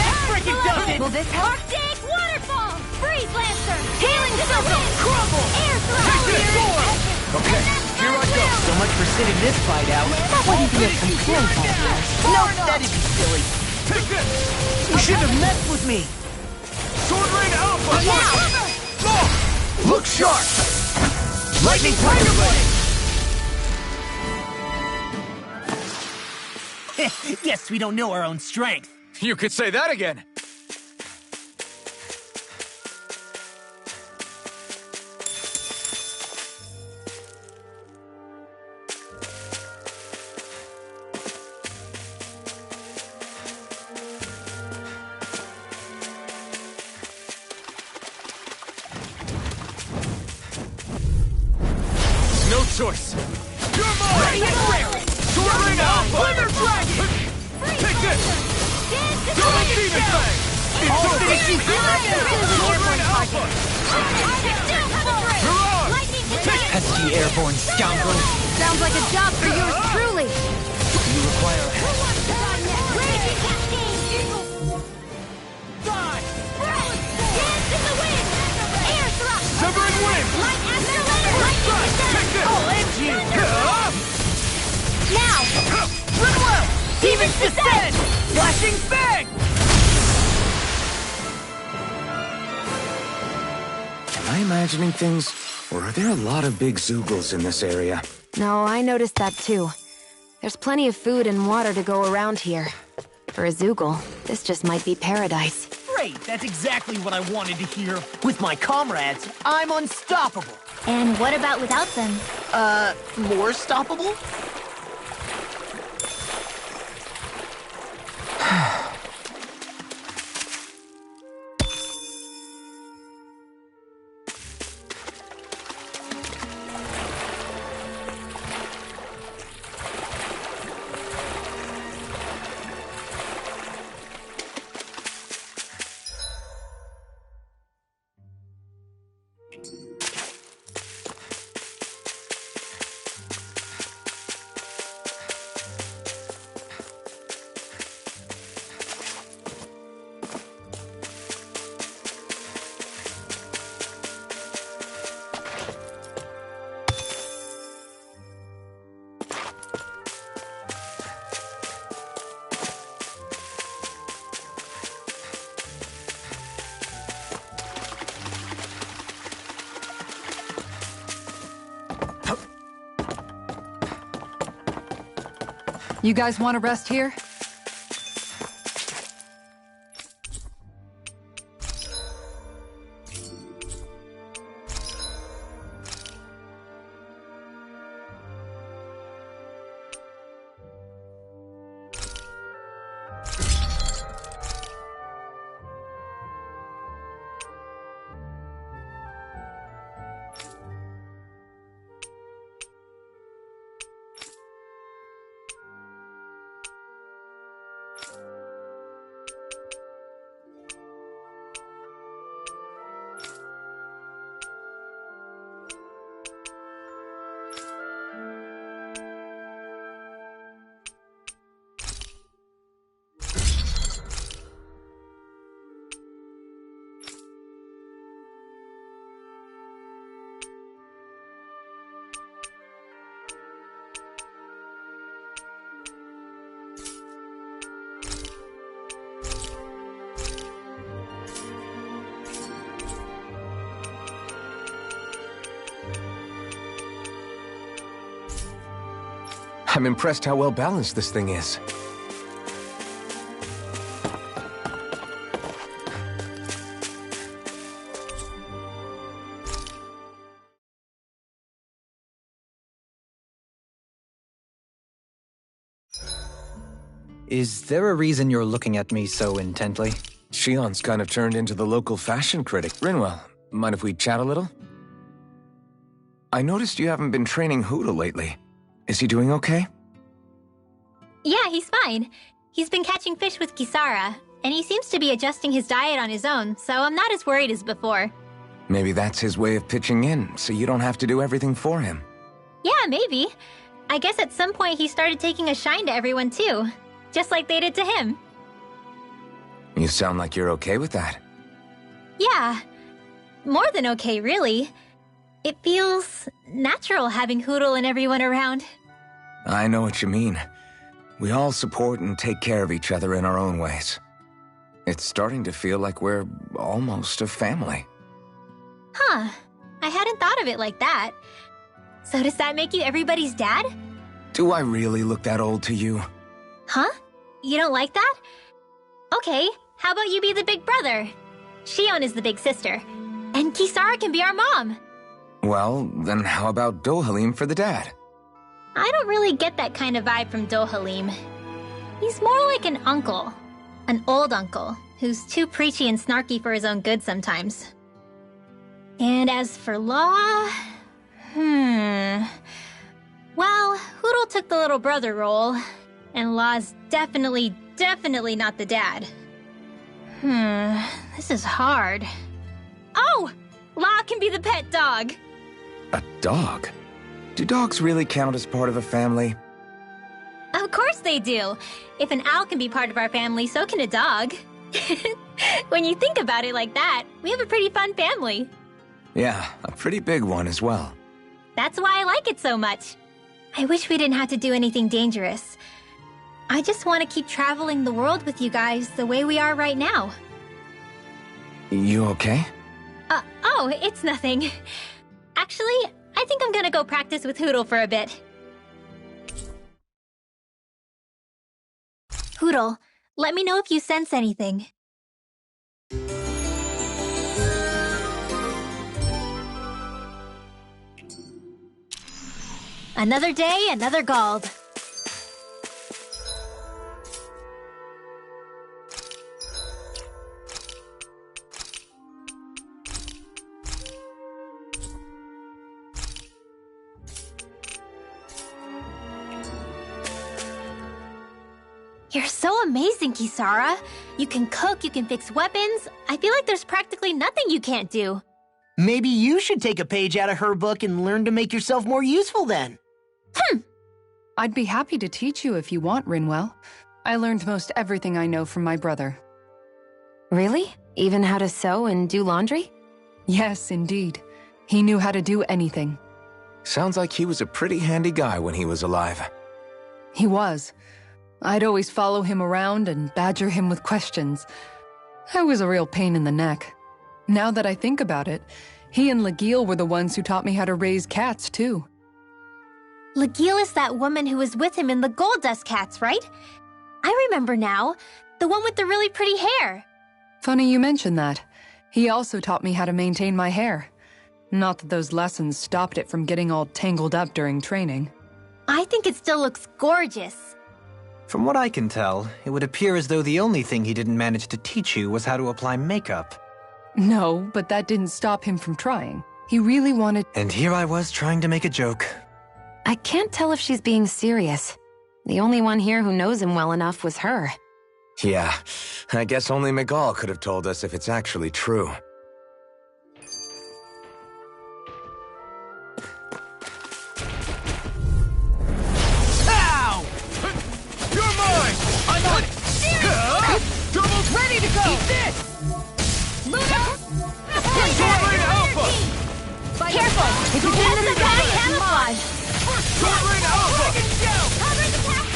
That freaking does it! Will this help? Arctic Waterfall! Freeze Lancer! Healing Circle! Crumble! Air Take this! Thrust! Okay, here I go! So much for sitting this fight out. That wouldn't be a complaint. Nope, that'd be silly. Take this! You shouldn't have messed with me. Sword Rain Alpha! Now! Oh! Look sharp! Lightning Tiger Blade! Guess we don't know our own strength. You could say that again! No choice! You're mine! Sword Rain Alpha! Glimmer Dragon! Take this! Double Demon Fang! Sword Rain Alpha! Mirage! Take Pesky airborne scoundrel. Sounds like a job for yours truly. You require a Raging Cascade! Die! Dance in the wind! Air thrust! Severing Wind! Light after letter! Take this! OMG! Now! Run well! Demons descend! Flashing Fang! Am I imagining things? Or are there a lot of big Zoogles in this area? No, I noticed that too. There's plenty of food and water to go around here. For a Zoogle, this just might be paradise. Great, that's exactly what I wanted to hear. With my comrades, I'm unstoppable. And what about without them? More stoppable? You guys want to rest here? I'm impressed how well balanced this thing is. Is there a reason you're looking at me so intently? Shion's kind of turned into the local fashion critic. Rinwell, mind if we chat a little? I noticed you haven't been training Hootle lately. Is he doing okay? Yeah, he's fine. He's been catching fish with Kisara, and he seems to be adjusting his diet on his own, so I'm not as worried as before. Maybe that's his way of pitching in, so you don't have to do everything for him. Yeah, maybe. I guess at some point he started taking a shine to everyone too, just like they did to him. You sound like you're okay with that. Yeah, more than okay, really. It feels natural having Hootle and everyone around. I know what you mean. We all support and take care of each other in our own ways. It's starting to feel like we're almost a family. Huh. I hadn't thought of it like that. So does that make you everybody's dad? Do I really look that old to you? Huh? You don't like that? Okay, how about you be the big brother? Shion is the big sister. And Kisara can be our mom. Well, then how about Dohalim for the dad? I don't really get that kind of vibe from Dohalim. He's more like an uncle. An old uncle, who's too preachy and snarky for his own good sometimes. And as for Law... Well, Hootle took the little brother role, and Law's definitely not the dad. This is hard. Oh! Law can be the pet dog! A dog? Do dogs really count as part of a family? Of course they do! If an owl can be part of our family, so can a dog. When you think about it like that, we have a pretty fun family. Yeah, a pretty big one as well. That's why I like it so much. I wish we didn't have to do anything dangerous. I just want to keep traveling the world with you guys the way we are right now. You okay? Oh, it's nothing. Actually, I think I'm gonna go practice with Hootle for a bit. Hootle, let me know if you sense anything. Another day, another Gald. You're so amazing, Kisara. You can cook, you can fix weapons. I feel like there's practically nothing you can't do. Maybe you should take a page out of her book and learn to make yourself more useful then. I'd be happy to teach you if you want, Rinwell. I learned most everything I know from my brother. Really? Even how to sew and do laundry? Yes, indeed. He knew how to do anything. Sounds like he was a pretty handy guy when he was alive. He was. I'd always follow him around and badger him with questions. I was a real pain in the neck. Now that I think about it, he and Legil were the ones who taught me how to raise cats, too. Legil is that woman who was with him in the Gold Dust Cats, right? I remember now. The one with the really pretty hair. Funny you mention that. He also taught me how to maintain my hair. Not that those lessons stopped it from getting all tangled up during training. I think it still looks gorgeous. From what I can tell, it would appear as though the only thing he didn't manage to teach you was how to apply makeup. No, but that didn't stop him from trying. He really wanted— And here I was trying to make a joke. I can't tell if she's being serious. The only one here who knows him well enough was her. Yeah, I guess only Miguel could have told us if it's actually true. Ow! You're mine! I'm on it! Turbo's ready to go! Eat this! Tornado Alpha! Careful! If you get in the body, camouflage! Tornado Alpha!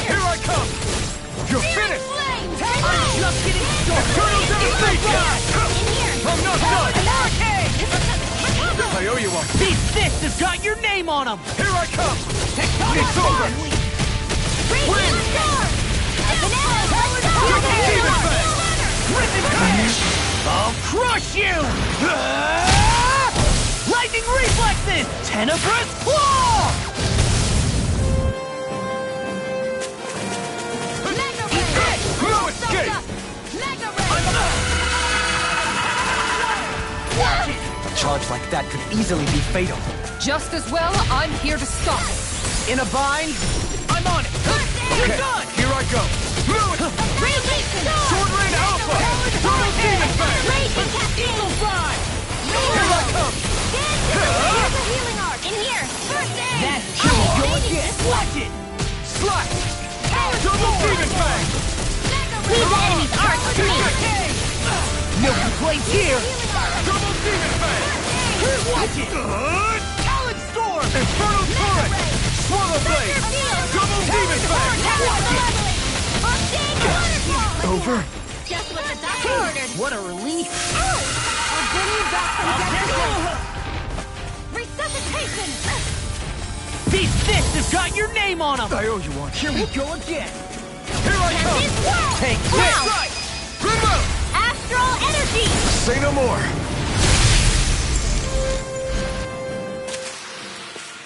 Here I come! You're finished! I'm just getting started. Turtle devastation! I'm not done! I owe you one. These fists have got your name on them! Here I come! It's over! Win! Demon Fang! I'll crush you! Lightning reflexes! Tenebrous claw! No escape! A charge like that could easily be fatal. Just as well, I'm here to stop it. In a bind? I'm on it! You're done! Here I go! Sword Rain Alpha! Double Demon Fang! Eagle Fly! Here I come! That kill go again! Watch it! Slash! Double Demon Fang! Leave the enemy's arts to me! No complaints here! Double Demon Fang! Watch it! Talon Storm! Infernal Torrent! Swallow Blade! Double Demon Fang! Over? Just what the doctor ordered! What a relief! I'll bring you back from death. Resuscitation! These fists have got your name on them! I owe you one. Here we go again! Here I come! This world! Take Wow. this! Right! Rinwell! Astral energy! Say no more!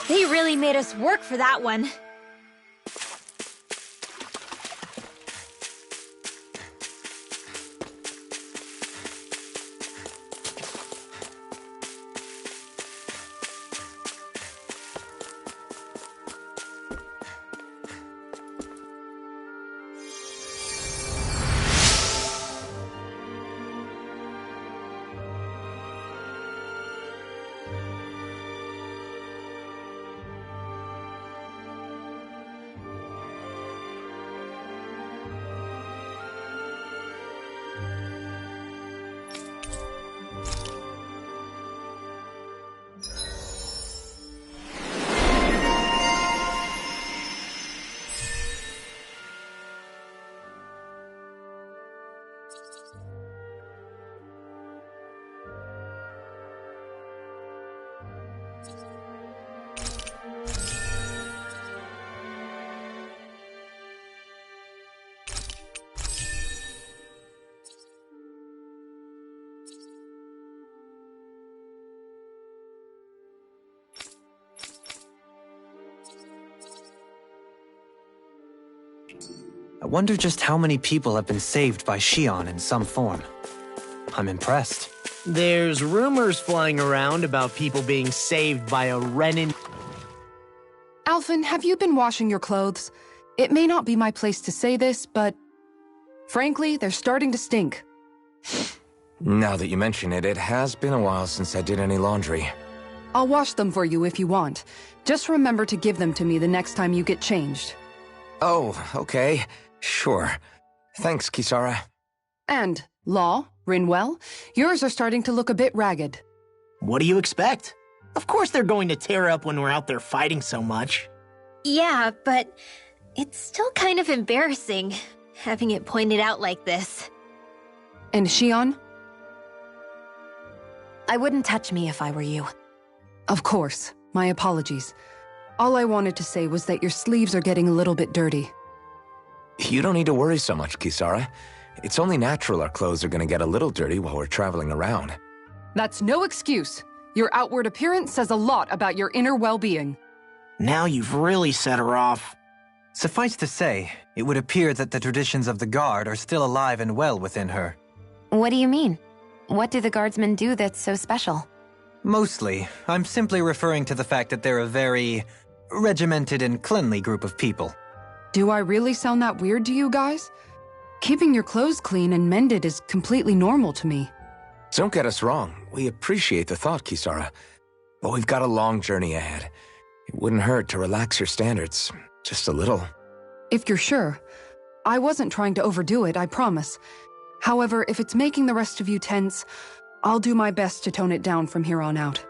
They really made us work for that one. I wonder just how many people have been saved by Xion in some form. I'm impressed. There's rumors flying around about people being saved by a Renin. Alphen, have you been washing your clothes? It may not be my place to say this, but frankly, they're starting to stink. Now that you mention it, it has been a while since I did any laundry. I'll wash them for you if you want. Just remember to give them to me the next time you get changed. Oh, okay. Sure. Thanks, Kisara. And, Law, Rinwell, yours are starting to look a bit ragged. What do you expect? Of course they're going to tear up when we're out there fighting so much. Yeah, but it's still kind of embarrassing, having it pointed out like this. And Xion? I wouldn't touch me if I were you. Of course. My apologies. All I wanted to say was that your sleeves are getting a little bit dirty. You don't need to worry so much, Kisara. It's only natural our clothes are gonna get a little dirty while we're traveling around. That's no excuse. Your outward appearance says a lot about your inner well-being. Now you've really set her off. Suffice to say, it would appear that the traditions of the Guard are still alive and well within her. What do you mean? What do the Guardsmen do that's so special? Mostly, I'm simply referring to the fact that they're a very regimented and cleanly group of people. Do I really sound that weird to you guys? Keeping your clothes clean and mended is completely normal to me. Don't get us wrong. We appreciate the thought, Kisara. But we've got a long journey ahead. It wouldn't hurt to relax your standards. Just a little. If you're sure. I wasn't trying to overdo it, I promise. However, if it's making the rest of you tense, I'll do my best to tone it down from here on out.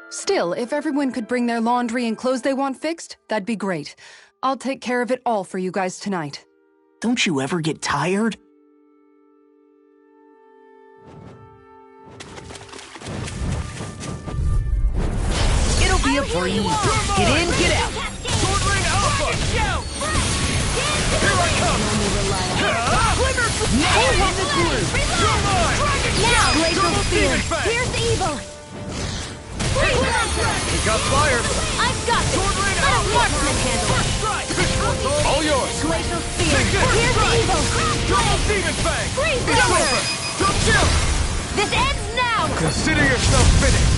Still, if everyone could bring their laundry and clothes they want fixed, that'd be great. I'll take care of it all for you guys tonight. Don't you ever get tired? It'll be a breeze. Get in, get out. Sword Rain Alpha! Here I come! Now! Glacial Spear! Here's evil! He got fire! I've got this! Let a marksman handle it! All yours! Glacial Spear! Take this! Here's Strike! evil! Double Demon Fang! Freeze It's Blower! over! Don't jump! This ends now! Consider yourself finished!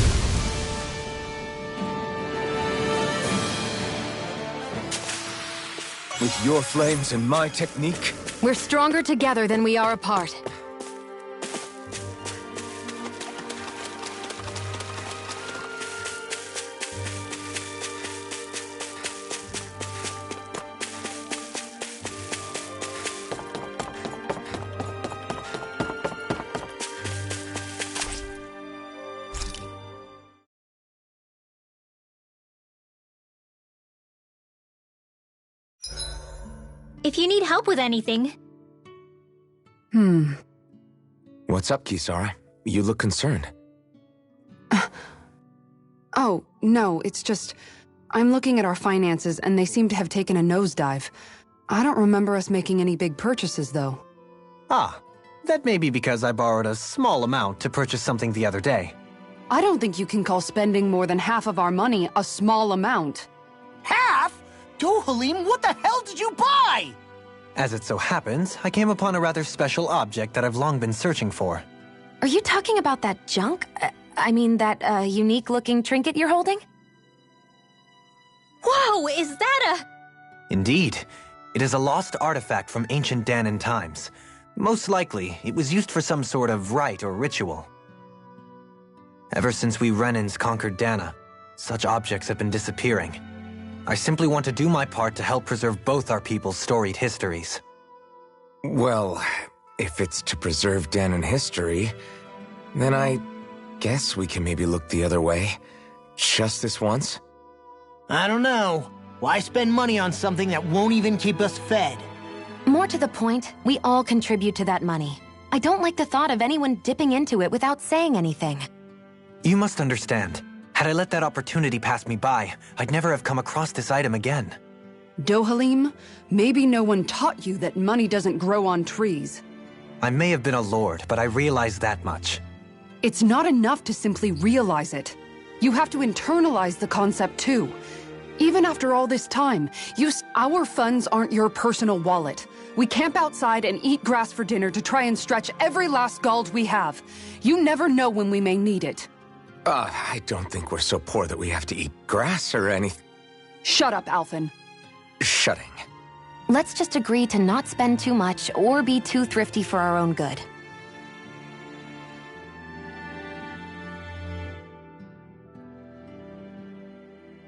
With your flames and my technique, We're stronger together than we are apart. If you need help with anything, what's up, Kisara? You look concerned. Oh, no, it's just... I'm looking at our finances and they seem to have taken a nosedive. I don't remember us making any big purchases, though. Ah, that may be because I borrowed a small amount to purchase something the other day. I don't think you can call spending more than half of our money a small amount. Half? Dohalim, what the hell did you buy? As it so happens, I came upon a rather special object that I've long been searching for. Are you talking about that junk? I mean, that unique-looking trinket you're holding? whoa, is that Indeed. It is a lost artifact from ancient Danan times. Most likely, it was used for some sort of rite or ritual. Ever since we Renans conquered Dana, such objects have been disappearing. I simply want to do my part to help preserve both our people's storied histories. Well, if it's to preserve Danan history, then I guess we can maybe look the other way. Just this once? I don't know. Why spend money on something that won't even keep us fed? More to the point, we all contribute to that money. I don't like the thought of anyone dipping into it without saying anything. You must understand. Had I let that opportunity pass me by, I'd never have come across this item again. Dohalim, maybe no one taught you that money doesn't grow on trees. I may have been a lord, but I realize that much. It's not enough to simply realize it. You have to internalize the concept too. Even after all this time, our funds aren't your personal wallet. We camp outside and eat grass for dinner to try and stretch every last gold we have. You never know when we may need it. I don't think we're so poor that we have to eat grass or anything. Shut up, Alphen. Shutting. Let's just agree to not spend too much or be too thrifty for our own good.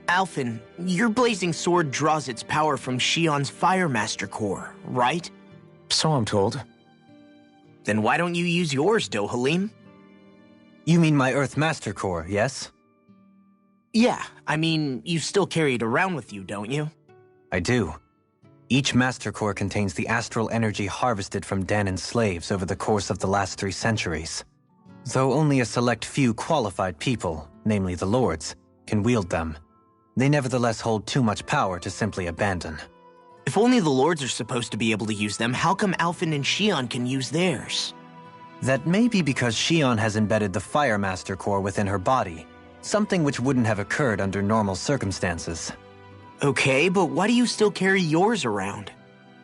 Alphen, your blazing sword draws its power from Shion's Fire Master Core, right? So I'm told. Then why don't you use yours, Dohalim? You mean my Earth Master Core, yes? Yeah, I mean, you still carry it around with you, don't you? I do. Each Master Core contains the astral energy harvested from Danan's slaves over the course of the last 3 centuries. Though only a select few qualified people, namely the Lords, can wield them, they nevertheless hold too much power to simply abandon. If only the Lords are supposed to be able to use them, how come Alphen and Shion can use theirs? That may be because Shion has embedded the Fire Master Core within her body, something which wouldn't have occurred under normal circumstances. Okay, but why do you still carry yours around?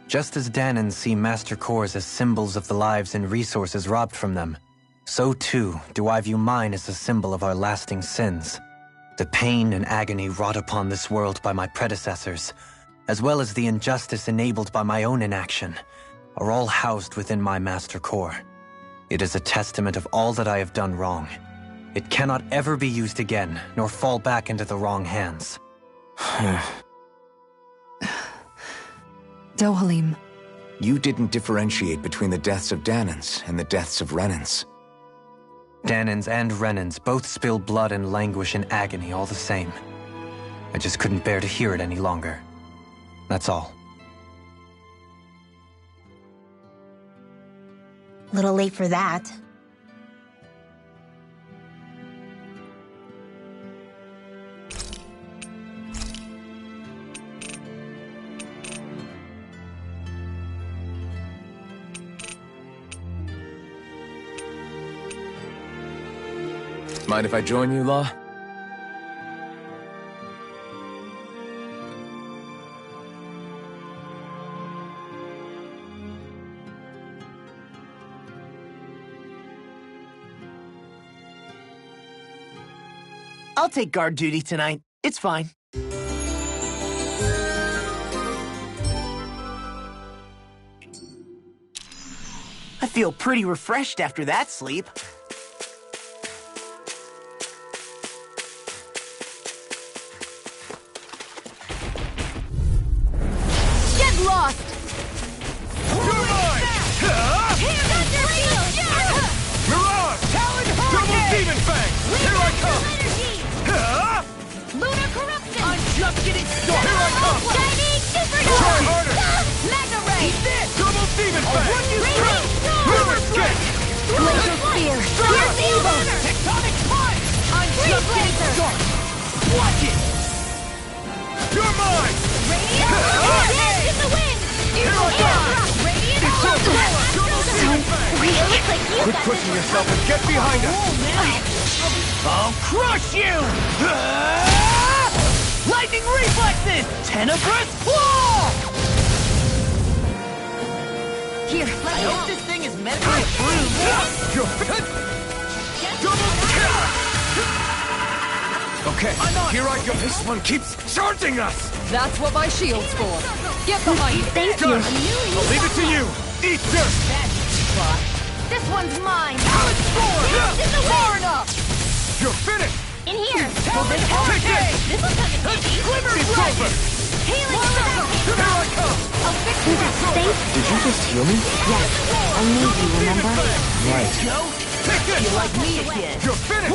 Just as Danans see Master Cores as symbols of the lives and resources robbed from them, so too do I view mine as a symbol of our lasting sins. The pain and agony wrought upon this world by my predecessors, as well as the injustice enabled by my own inaction, are all housed within my Master Core. It is a testament of all that I have done wrong. It cannot ever be used again, nor fall back into the wrong hands. Dohalim. You didn't differentiate between the deaths of Danans and the deaths of Renans. Danans and Renans both spill blood and languish in agony all the same. I just couldn't bear to hear it any longer. That's all. Little late for that. Mind if I join you, Law? I'll take guard duty tonight. It's fine. I feel pretty refreshed after that sleep. Get lost! You're mine! Mirage! Double Demon Fang! Here I come! Lunar corruption! I'm just getting started! Here I come! Shining super Try harder! Mega ray! Double Demon Fang! Mirror Kick! Laser spear! Here's evil! Tectonic punch! I'm Freeze just getting laser! started! Watch it! You're mine! Dance in the wind! Evil air! Radiant It's over! Double Demon Fang! Looks like you Quit got pushing yourself and get behind us! I'll crush you! Lightning reflexes! Tenebrous claw! Here, I let me hope help. this thing is medically approved. You're fit! Double kill! Okay, here I go. This one keeps charging us! That's what my shield's for. Get behind it. Thank Done! you. I'll leave it to you! Eat this! This one's mine! Dance in the Far wind! enough! You're finished! In here! Take this! This will come in handy! It's over! Healing spell! Here I come! I'll fix that! Did you just heal me? I need you, remember? Right. Take this! You like me again? You're finished!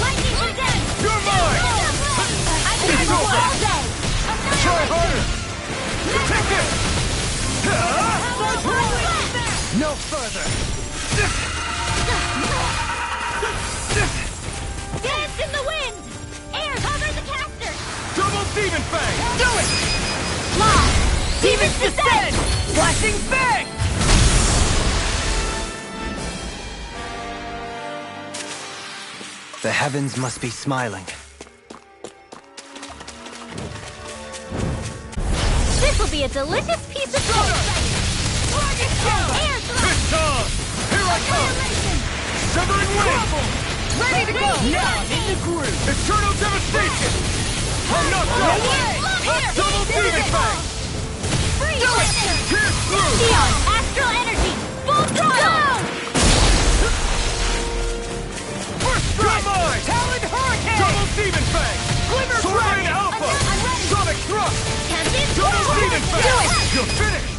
Lightning condemn! You're mine! I can It's go over. all day! Try harder! Take this! No further! Dance in the wind! Air, cover the caster! Double Demon Fang! Do it! Law! Demons descend! Flashing bang! The heavens must be smiling. This will be a delicious piece of cake! Air It's time! Here I come! Severing Wing! Ready to go! Now I'm in the groove! Eternal Devastation! I'm not done! Double Demon Fang! Do it! Pierce through! Neon, astral energy! Full throttle! First strike! Mine! Talon Hurricane! Double Demon Fang! Glimmer Sword Rain Dragon! Alpha! I'm ready! Sonic Thrust! Tempest! Double Demon Fang! Do it! You're finished!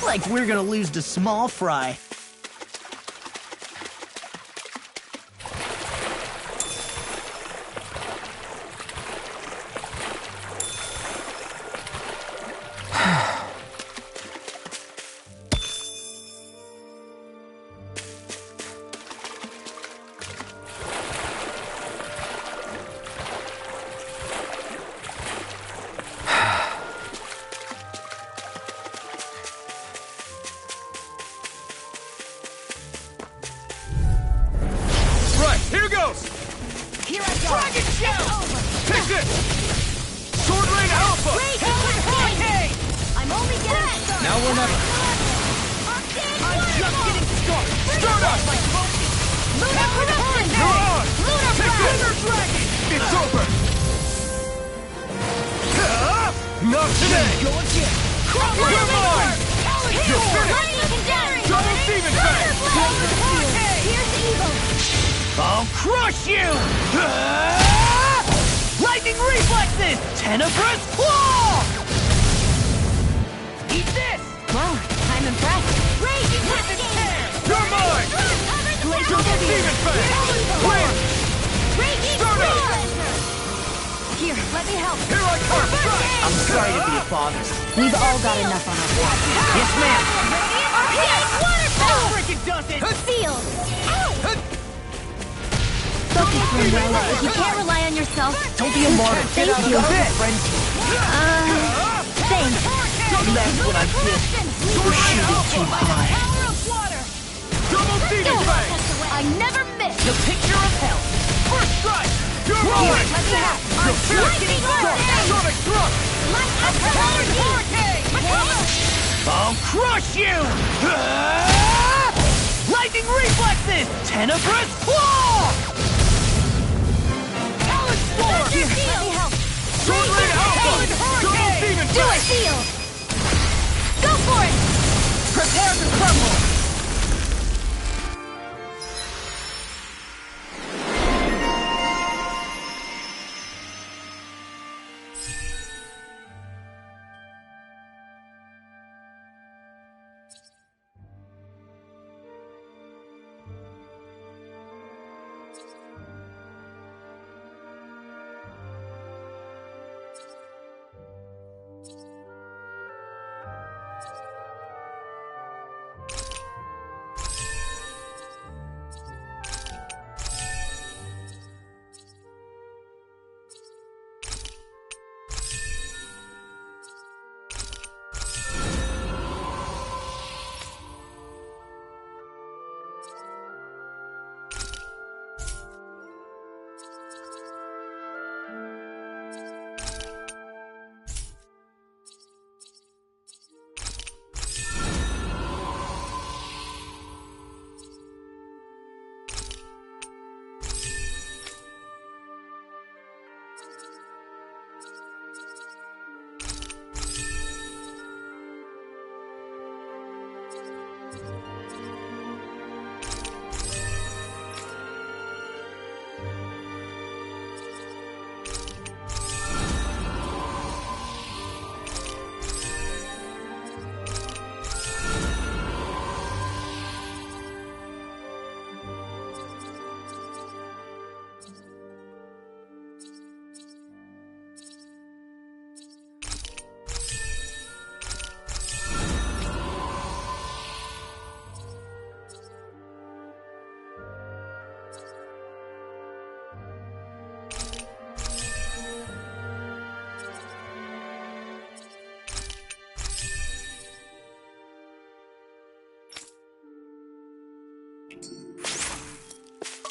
Like we're gonna lose to Small Fry. Right, here goes! Here I go! Dragon Shell! Take this! Sword Rain Alpha! Talon Hurricane! I'm only getting started! Now or never. I'm just getting started! Stardust! Lunar corruption! Mirage! Lunar Take blast! this! It's over! Not today! Go again! You're mine! You're finished! Lightning condemn! Double Demon Fang! Here's evil! I'll crush you! Lightning reflexes! Tenebrous claw! Eat this! Wow, I'm impressed. Raging cascade! You're mine! Double Demon Fang! Win! Raging Stardust! freezer! Here, let me help. Here I come! I'm sorry to be a bother. We've all got enough on our plates. Yes, ma'am! Arcade waterfall! Freaking does it! Seal! Focus, Rinwell. If you can't rely on yourself, Don't be a martyr. Thank you. Friends. thanks. That's what I get for shooting too high. Power of water! Double Demon Fang! I never miss! The picture of hell. First strike! You're mine! Let me have it! I'm lightning hurricane! Sonic Thrust! Hurricane! I'll crush you! Lightning reflexes! Tenebrous claw! Talon Storm! Let me help! Sword Rain Alpha! Double Demon Do Fang! it, shield! Go for it! Prepare to crumble!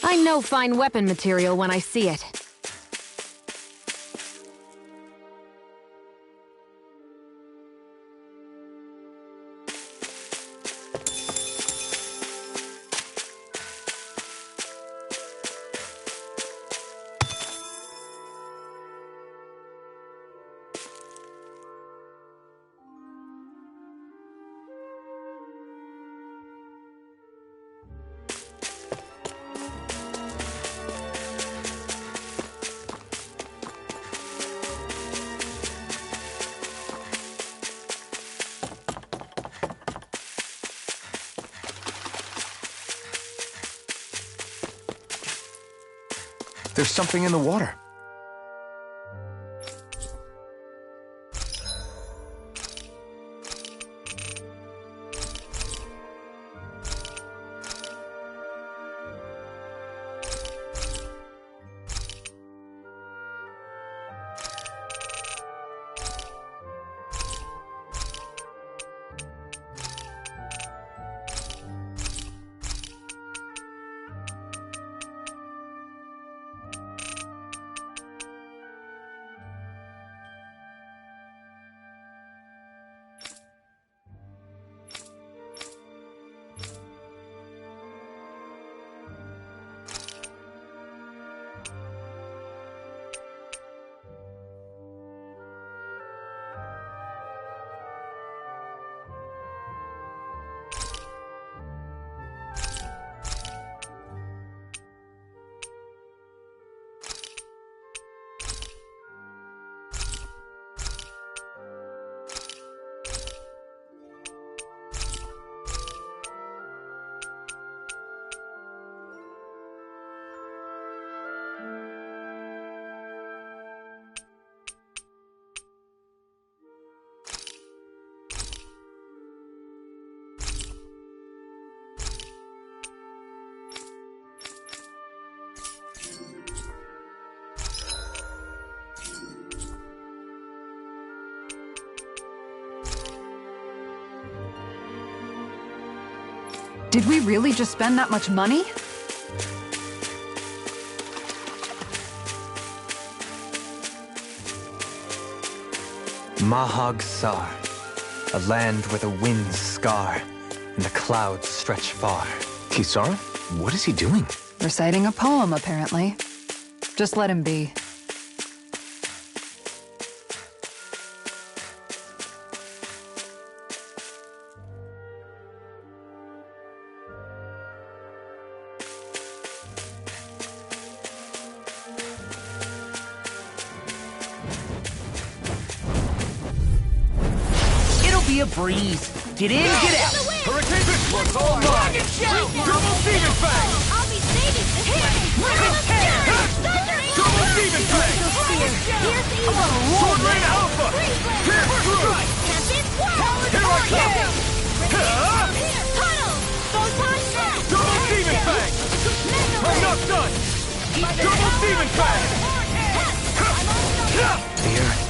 I know fine weapon material when I see it. There's something in the water. Did we really just spend that much money? Mahag Sar, a land where the winds scar and the clouds stretch far. Kisara? What is he doing? Reciting a poem, apparently. Just let him be. Be a breeze. Get in, get out. Hurricane Pitchfork's all mine! Double Demon Fang! I'll be saving the hit! Double Demon Fang! Sword Rain Alpha! Pierce through! Here I come! Tunnel! Photon Shot! Double Demon Fang! I'm not done! Double Demon Fang! The earth.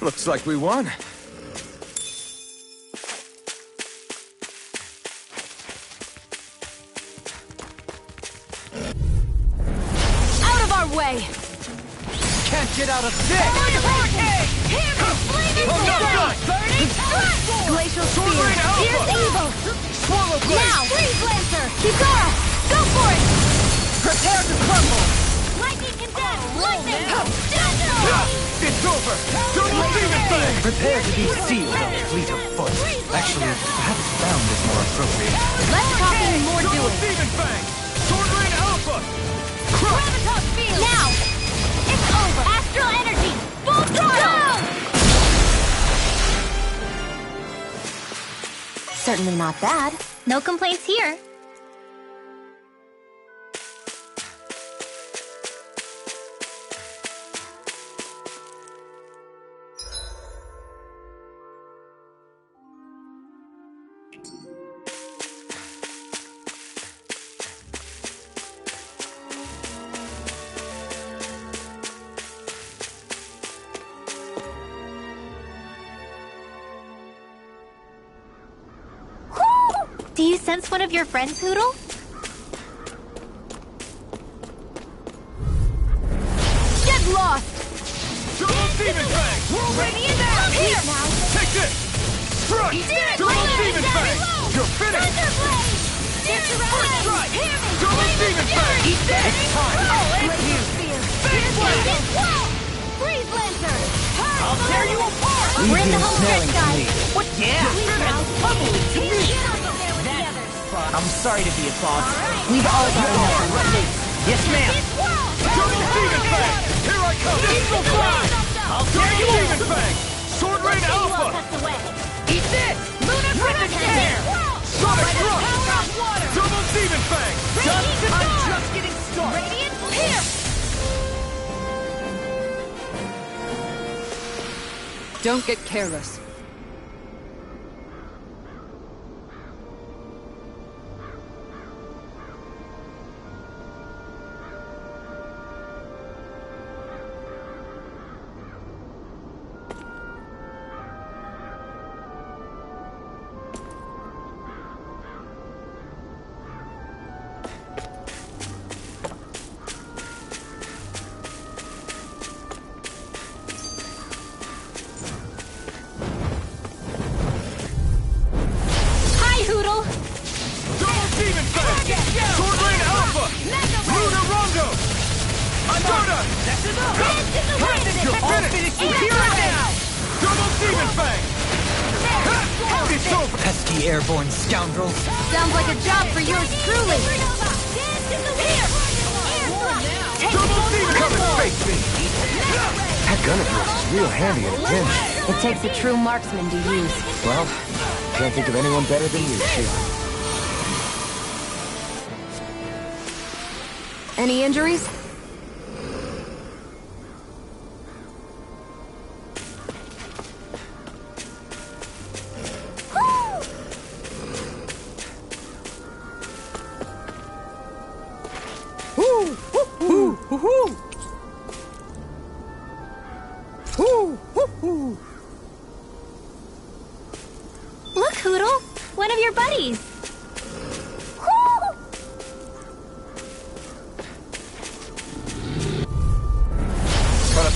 Looks like we won. Out of our way! Can't get out of this! I'm not done! Glacial Sword Spear! Rain Alpha! Here's evil! Swallow Blade! Now! Freeze Lancer! Kisara! Go for it! Prepare to crumble! Lightning condemned! Lightning! It's over! Double Demon Fang! Prepare to be sealed on fleet of foot. Actually, perhaps bound is more appropriate. Less talking, more Double doing! Demon Fang! Sword Rain Alpha! Graviton Field! Now! It's over! Astral Energy! Full throttle! Certainly not bad. No complaints here. Do you sense one of your friends, Hootle? Get lost! Double Demon Fang! Radiant down here! Now! Take this! Strike! Double Demon Fang! You're finished! Thunderblade! First strike! Double Demon Fang! Eat this! It's time! Freeze Lancer! I'll tear you apart! We're in the home stretch, guys! What? Yeah! Totally to me! I'm sorry to be a bother. We've all got enough. Yes, ma'am! Double Demon Fang! Here I come! Eagle Fly! I'll tear you Double Demon apart! Fang! Sword Rain Alpha! Eat this! Lunar Ripid Tear! Sonic Thrust! Double Demon Fang! I'm just getting started! Radiant Pierce! Don't get careless. Pesky airborne scoundrels. Sounds like a job for yours truly. Come and face me! That gun of yours is real handy in a pinch. It takes a true marksman to use. Well, can't think of anyone better than you, Sheila. Any injuries?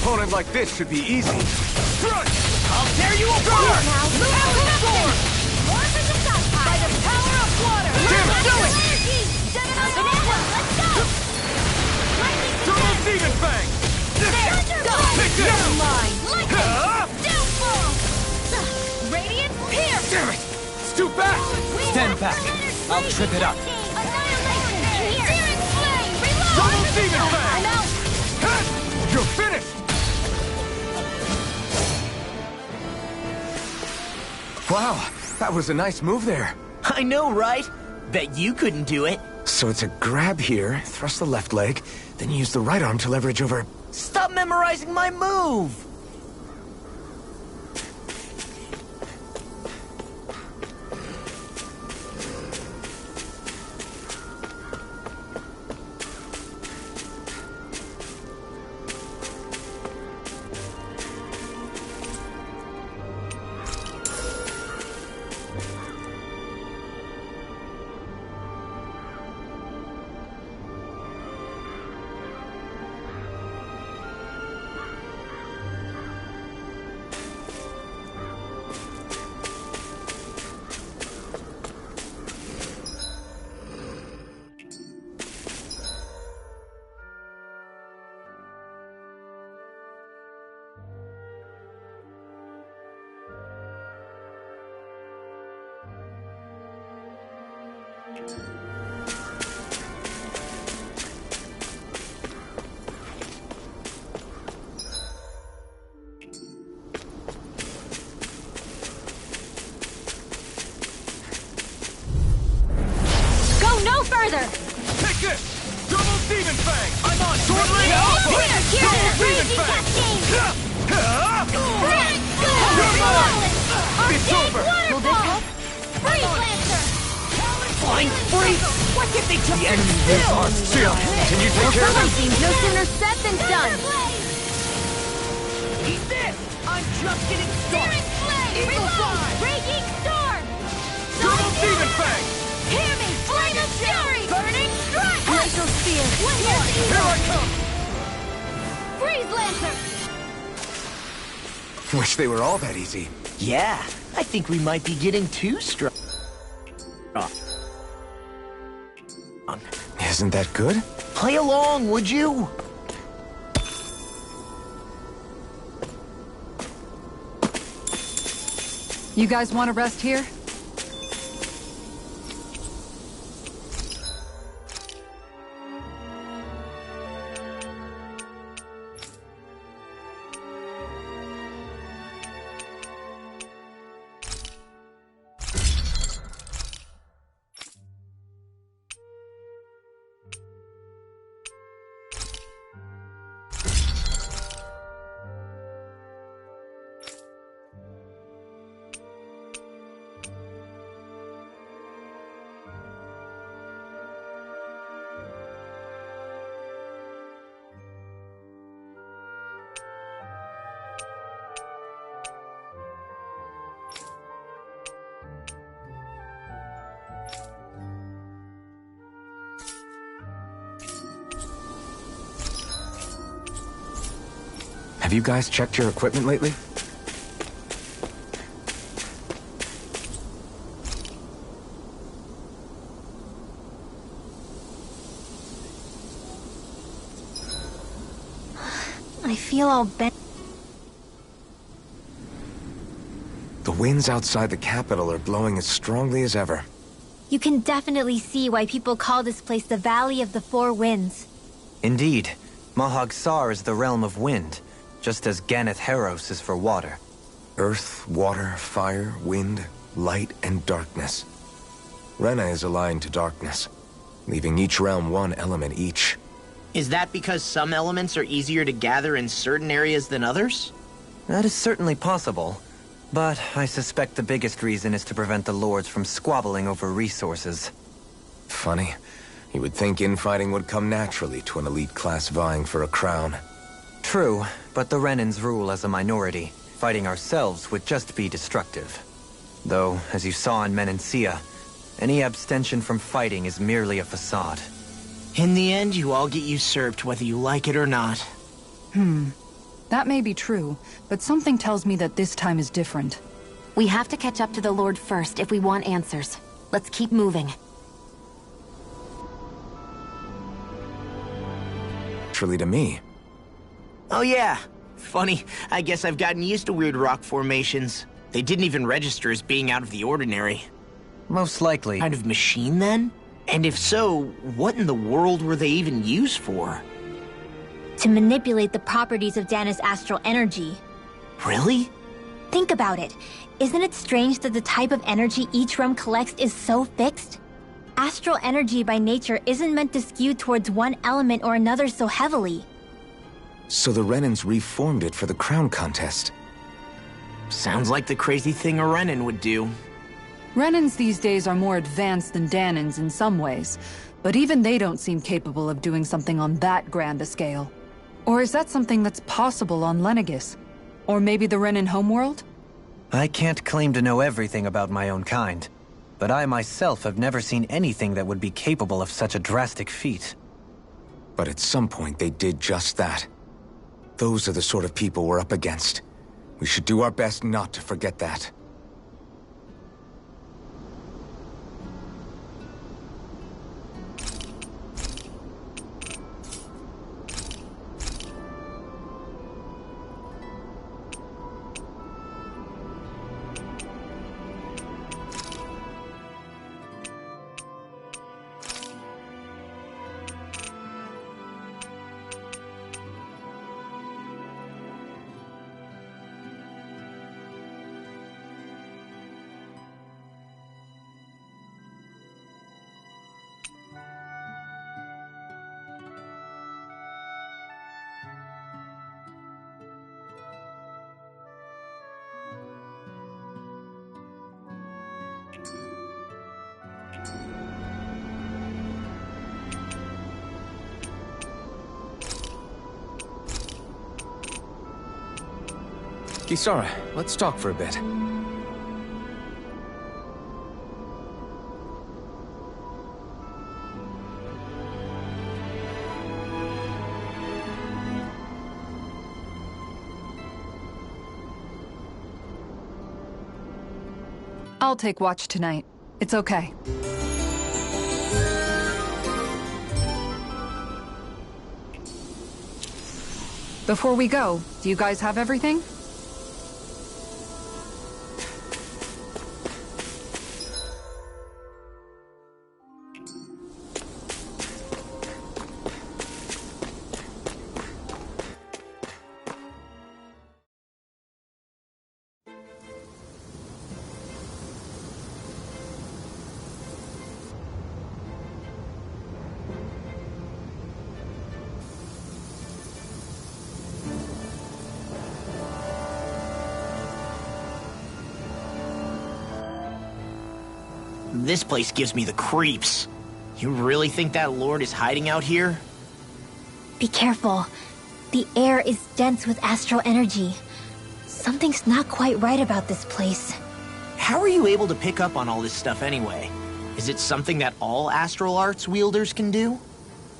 opponent like this should be easy. Strike! I'll tear you apart! Now, move the sword! More for the sun by the power of water! Damn it! Do it! Vanessa, let's go! Lightning Double defense! Demon Fang! There, go! Take this! You're mine! Lightning! Ah! Downfall! Radiant Pierce! Damn it! It's too fast! Stand back. I'll trip it up. Annihilation! Here! Searing Flame! Reload! Double Demon Fang! I'm out! You're finished! Wow, that was a nice move there. I know, right? Bet you couldn't do it. So it's a grab here, thrust the left leg, then use the right arm to leverage over... Stop memorizing my move! Go no further! Take this! Double Demon Fang! I'm on Sword Lane Alpha! Here! Double Demon Raging Fang! Cascade! Ah! It's over. Waterfall! Freeze Lancer! Flying freeze! What if they took The enemy is on still. Can you take care of them? Seems no sooner said than done! Eat this! I'm just getting started! Reload! Raging Storm! Double Demon Fang! Hear me! Flame of Fury! Burning Strike! Glacial Spear! Here I come! Freeze Lancer! Wish they were all that easy. Yeah, I think we might be getting too strong. Isn't that good? Play along, would you? You guys want to rest here? Have you guys checked your equipment lately? I feel all bent. The winds outside the capital are blowing as strongly as ever. You can definitely see why people call this place the Valley of the Four Winds. Indeed. Mahag Sar is the realm of wind, just as Ganeth Heros is for water. Earth, water, fire, wind, light, and darkness. Rena is aligned to darkness, leaving each realm one element each. Is that because some elements are easier to gather in certain areas than others? That is certainly possible, but I suspect the biggest reason is to prevent the lords from squabbling over resources. Funny. You would think infighting would come naturally to an elite class vying for a crown. True, but the Renans rule as a minority. Fighting ourselves would just be destructive. Though, as you saw in Menancia, any abstention from fighting is merely a facade. In the end, you all get usurped whether you like it or not. That may be true, but something tells me that this time is different. We have to catch up to the Lord first if we want answers. Let's keep moving. Naturally to me. Oh yeah. Funny, I guess I've gotten used to weird rock formations. They didn't even register as being out of the ordinary. Most likely. Kind of machine, then? And if so, what in the world were they even used for? To manipulate the properties of Dana's astral energy. Really? Think about it. Isn't it strange that the type of energy each realm collects is so fixed? Astral energy by nature isn't meant to skew towards one element or another so heavily. So the Renans reformed it for the crown contest. Sounds like the crazy thing a Renan would do. Renans these days are more advanced than Danans in some ways, but even they don't seem capable of doing something on that grand a scale. Or is that something that's possible on Lenegis? Or maybe the Renan homeworld? I can't claim to know everything about my own kind, but I myself have never seen anything that would be capable of such a drastic feat. But at some point they did just that. Those are the sort of people we're up against. We should do our best not to forget that. Kisara, let's talk for a bit. I'll take watch tonight. It's okay. Before we go, do you guys have everything? This place gives me the creeps. You really think that Lord is hiding out here? Be careful. The air is dense with astral energy. Something's not quite right about this place. How are you able to pick up on all this stuff anyway? Is it something that all astral arts wielders can do?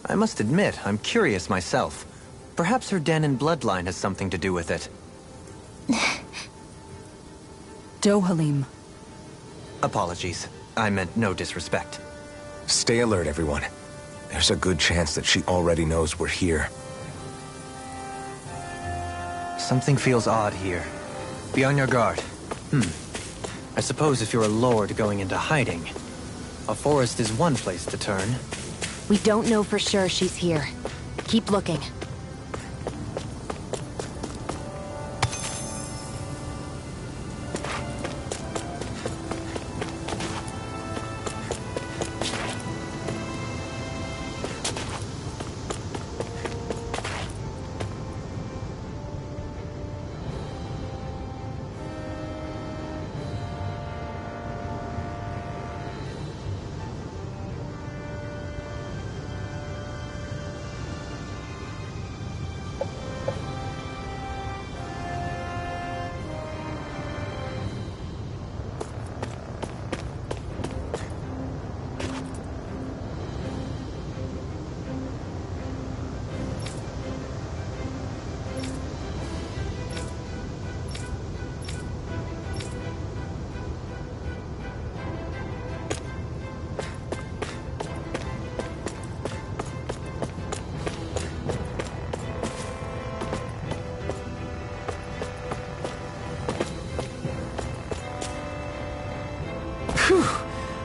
I must admit, I'm curious myself. Perhaps her Danan bloodline has something to do with it. Dohalim. Apologies. I meant no disrespect. Stay alert, everyone. There's a good chance that she already knows we're here. Something feels odd here. Be on your guard. I suppose if you're a lord going into hiding, a forest is one place to turn. We don't know for sure she's here. Keep looking.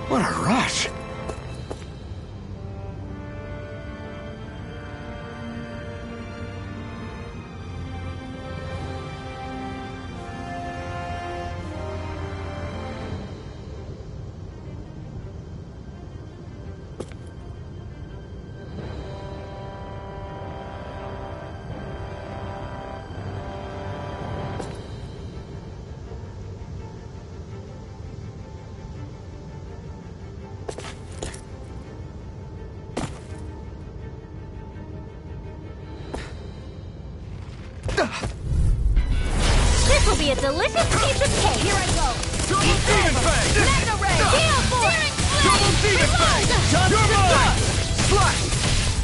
What a rush! This will be a delicious piece of cake. Here I go. Double Demon Fang! Mega Ray. Gale Force. Double Demon Fang! You're mine! Slash!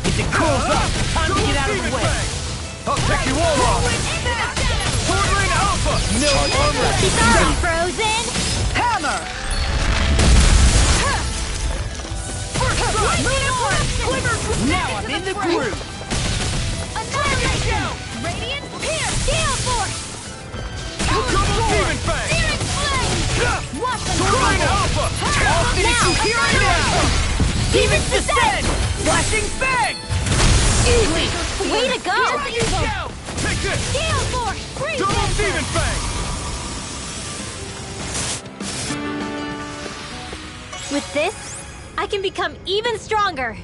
If it cools up, time to get out of the way. I'll check you all off! Sword Lane Alpha! No armor! Sorry, Frozen. Hammer! Now I'm in the groove! Annihilation. Radiant Pierce. Gale Force. Double Demon Fang! Searing Flame. Watch them Sword Lane crumble. Alpha! I'll finish you here and now! Demons descend! Flashing Fang! Way to go. Take this! Gale Force. Freeze Double Dancer. Demon Fang! With this, I can become even stronger.